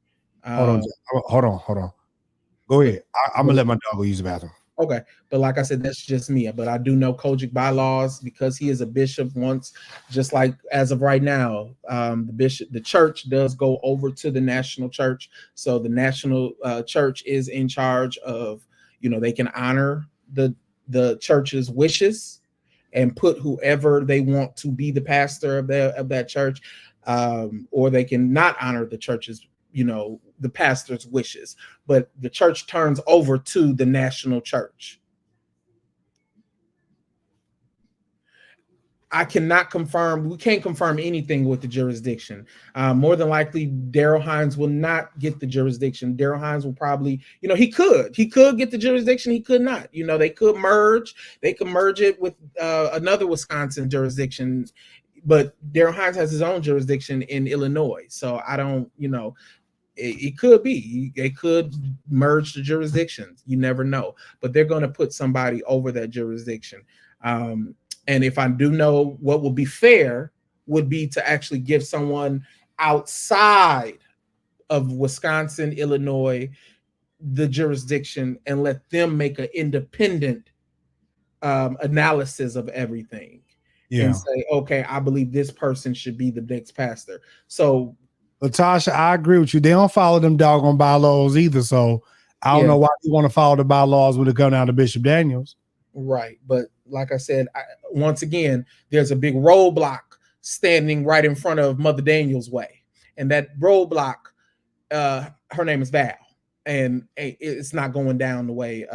Hold on. Go ahead. I'm gonna let my dog go use the bathroom. Okay, but like I said, that's just me. But I do know COGiC bylaws, because he is a bishop once, just like as of right now, the church does go over to the national church. So the national church is in charge of, they can honor the church's wishes and put whoever they want to be the pastor of that church, or they can not honor the church's, the pastor's wishes, but the church turns over to the national church. I cannot confirm. We can't confirm anything with the jurisdiction. More than likely, Daryl Hines will not get the jurisdiction. Daryl Hines will probably, he could get the jurisdiction. He could not. They could merge. They could merge it with another Wisconsin jurisdiction, but Daryl Hines has his own jurisdiction in Illinois. So I don't, it could be. They could merge the jurisdictions. You never know. But they're going to put somebody over that jurisdiction. And if I do know, what would be fair would be to actually give someone outside of Wisconsin, Illinois, the jurisdiction and let them make an independent analysis of everything and say, okay, I believe this person should be the next pastor. So Latasha, I agree with you. They don't follow them doggone bylaws either. So I don't know why you want to follow the bylaws when it comes down to Bishop Daniels. Right. But like I said, once again, there's a big roadblock standing right in front of Mother Daniels' way. And that roadblock, her name is Val. And it's not going down the way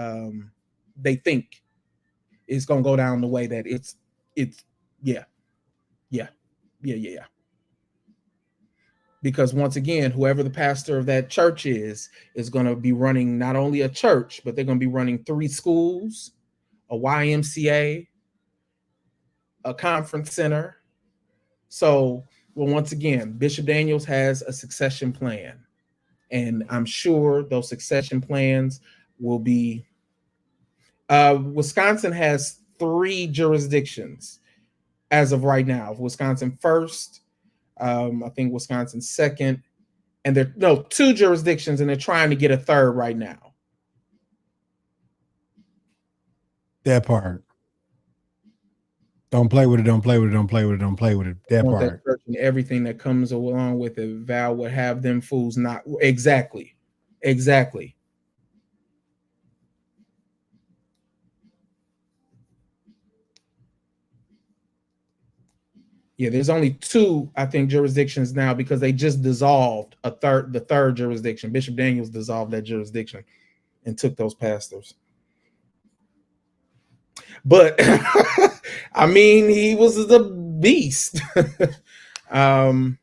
they think. It's going to go down the way that it's yeah. Because once again, whoever the pastor of that church is going to be running not only a church, but they're going to be running 3 schools, a YMCA, a conference center. So, well, once again, Bishop Daniels has a succession plan. And I'm sure those succession plans will be, Wisconsin has 3 jurisdictions as of right now. Wisconsin first, I think Wisconsin second, and there 2 jurisdictions, and they're trying to get a third right now. That part. Don't play with it. Don't play with it. Don't play with it. Don't play with it. That part. That and everything that comes along with it. Val would have them fools not exactly. Yeah, there's only 2, I think, jurisdictions now because they just dissolved the third jurisdiction. Bishop Daniels dissolved that jurisdiction and took those pastors. But I mean, he was the beast. But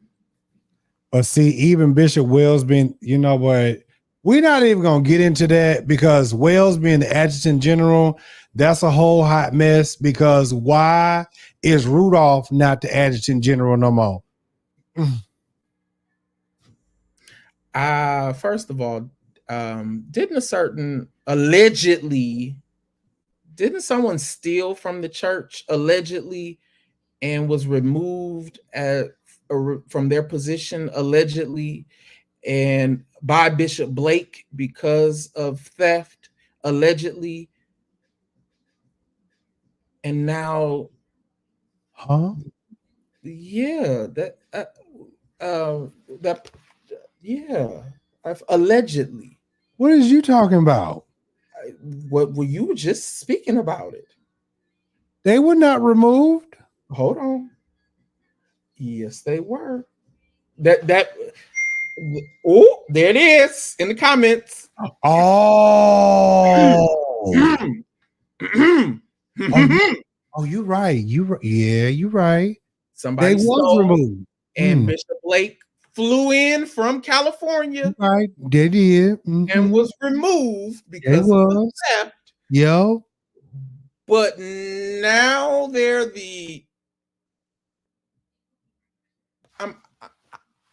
see, even Bishop Wells being, you know what, we're not even gonna get into that because Wells being the adjutant general, that's a whole hot mess. Because why is Rudolph not the adjutant general no more? First of all, didn't someone steal from the church allegedly and was removed from their position allegedly and by Bishop Blake because of theft allegedly? And now, allegedly. What is you talking about? What were you just speaking about it? They were not removed. Hold on. Yes, they were. Oh, there it is in the comments. Oh, you're right. You're right. Somebody was removed. And Bishop Blake flew in from California. Right, they did. And was removed because of the theft. Yo. But now they're the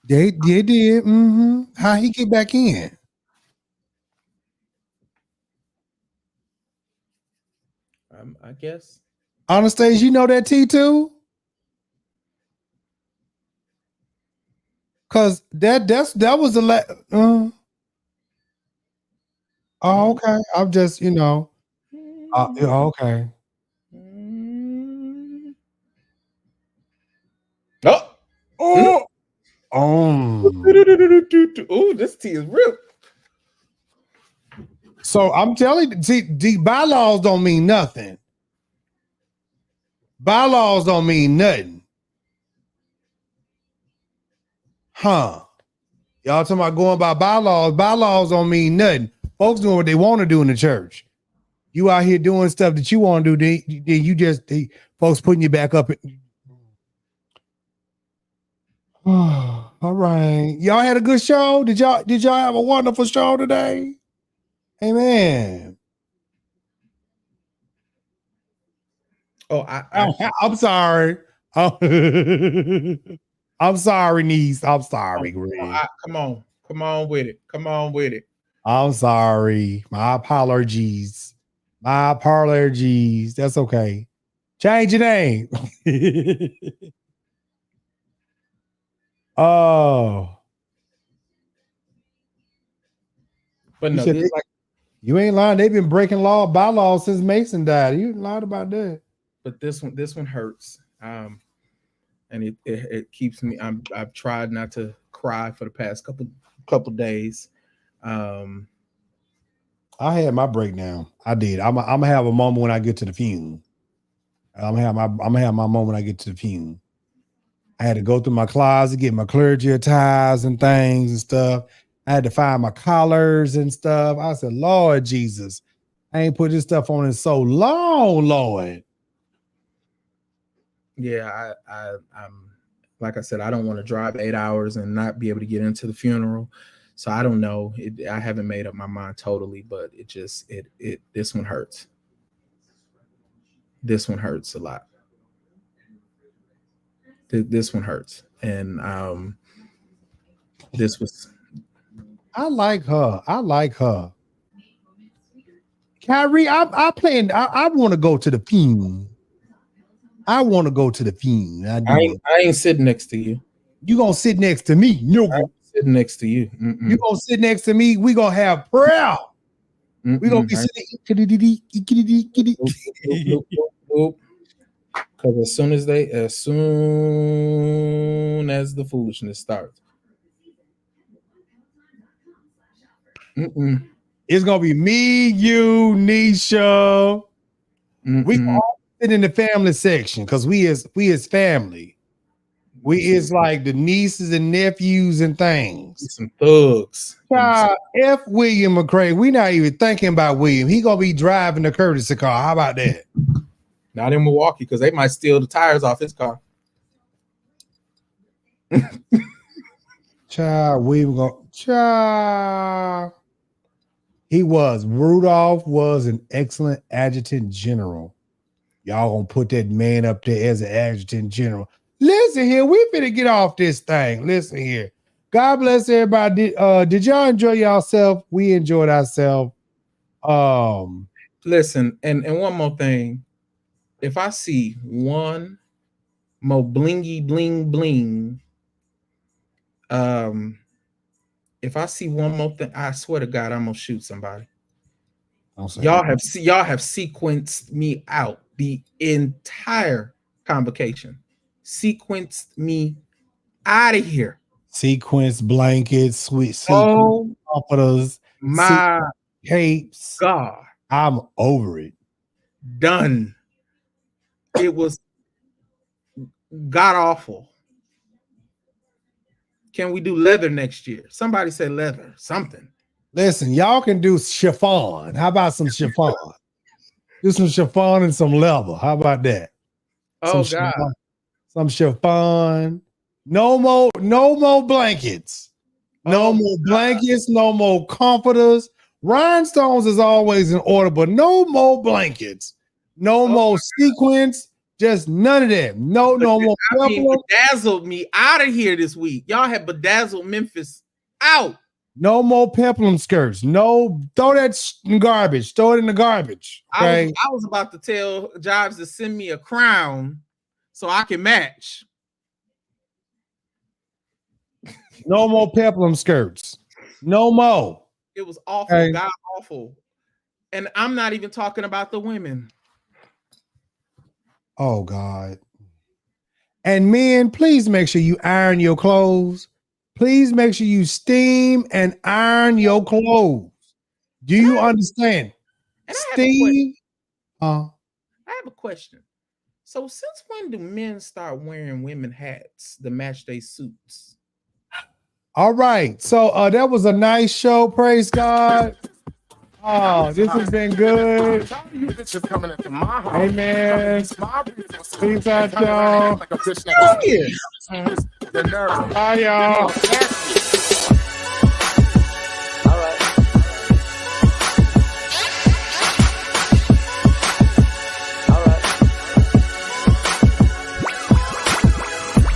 they did. How he get back in? I guess. Anastasia, you know that T2? Cause that was the oh, okay. I'm just, okay. Oh, this tea is real. So I'm telling you, see, the bylaws don't mean nothing. Bylaws don't mean nothing. Huh? Y'all talking about going by bylaws? Bylaws don't mean nothing. Folks doing what they want to do in the church. You out here doing stuff that you want to do, then you just folks putting you back up. All right, y'all had a good show. Did y'all have a wonderful show today? Amen. Oh, I'm sorry. I'm sorry, niece. I'm sorry, Greg. Come on with it. I'm sorry. My apologies. That's okay. Change your name. Oh. But You no, said this, like, you ain't lying. They've been breaking bylaws since Mason died. You lied about that. but this one hurts. And it keeps me. I've tried not to cry for the past couple days. I had my breakdown. I did. I'm gonna have a moment when I get to the funeral. I'm gonna have my moment when I get to the funeral. I had to go through my closet, get my clergy attires and things and stuff. I had to find my collars and stuff. I said, Lord Jesus, I ain't put this stuff on in so long, Lord. Yeah, I'm like I said, I don't want to drive 8 hours and not be able to get into the funeral. So I don't know. I haven't made up my mind totally, but this one hurts. This one hurts a lot. This one hurts. And this was. I like her. Kyrie, I want to go to the funeral. I want to go to the funeral. I ain't sitting next to you. You gonna sit next to me? No, sitting next to you. You gonna sit next to me? We gonna have prayer. We gonna be sitting. Because as soon as the foolishness starts, it's gonna be me, you, Nisha. We all sit in the family section because we is family. We is like the nieces and nephews and things. Some thugs. F William McCray. We not even thinking about William. He gonna be driving the courtesy car. How about that? Not in Milwaukee because they might steal the tires off his car. Rudolph was an excellent adjutant general. Y'all gonna put that man up there as an adjutant general. Listen here, we finna get off this thing. Listen here. God bless everybody. Did y'all enjoy yourself? We enjoyed ourselves. Listen, and one more thing. If I see one more blingy bling bling, if I see one more thing, I swear to God, I'm gonna shoot somebody. Y'all have sequenced me out the entire convocation. Sequenced me out of here. Sequence blankets, sweet sequence comforters, my capes. God, I'm over it. Done. It was god awful. Can we do leather next year? Somebody said leather, something. Listen, y'all can do chiffon. How about some chiffon? Do some chiffon and some leather. How about that? Oh, some God. Chiffon, some chiffon. No more blankets. No more blankets. No more comforters. Rhinestones is always in order, but no more blankets. No more sequins. Just none of that. No more. Bedazzled me out of here this week. Y'all have bedazzled Memphis out. No more peplum skirts. No, throw that in garbage. Throw it in the garbage. Okay? I was about to tell Jobs to send me a crown so I can match. No more peplum skirts. No more. It was awful. God awful. And I'm not even talking about the women. Oh, God. And men, please make sure you iron your clothes. Please make sure you steam and iron your clothes. Do you understand? Steam. I have a question. So since when do men start wearing women hats to match their suits? All right. So that was a nice show. Praise God. Oh, this has been good. Amen. Peace out, y'all. Bye, y'all.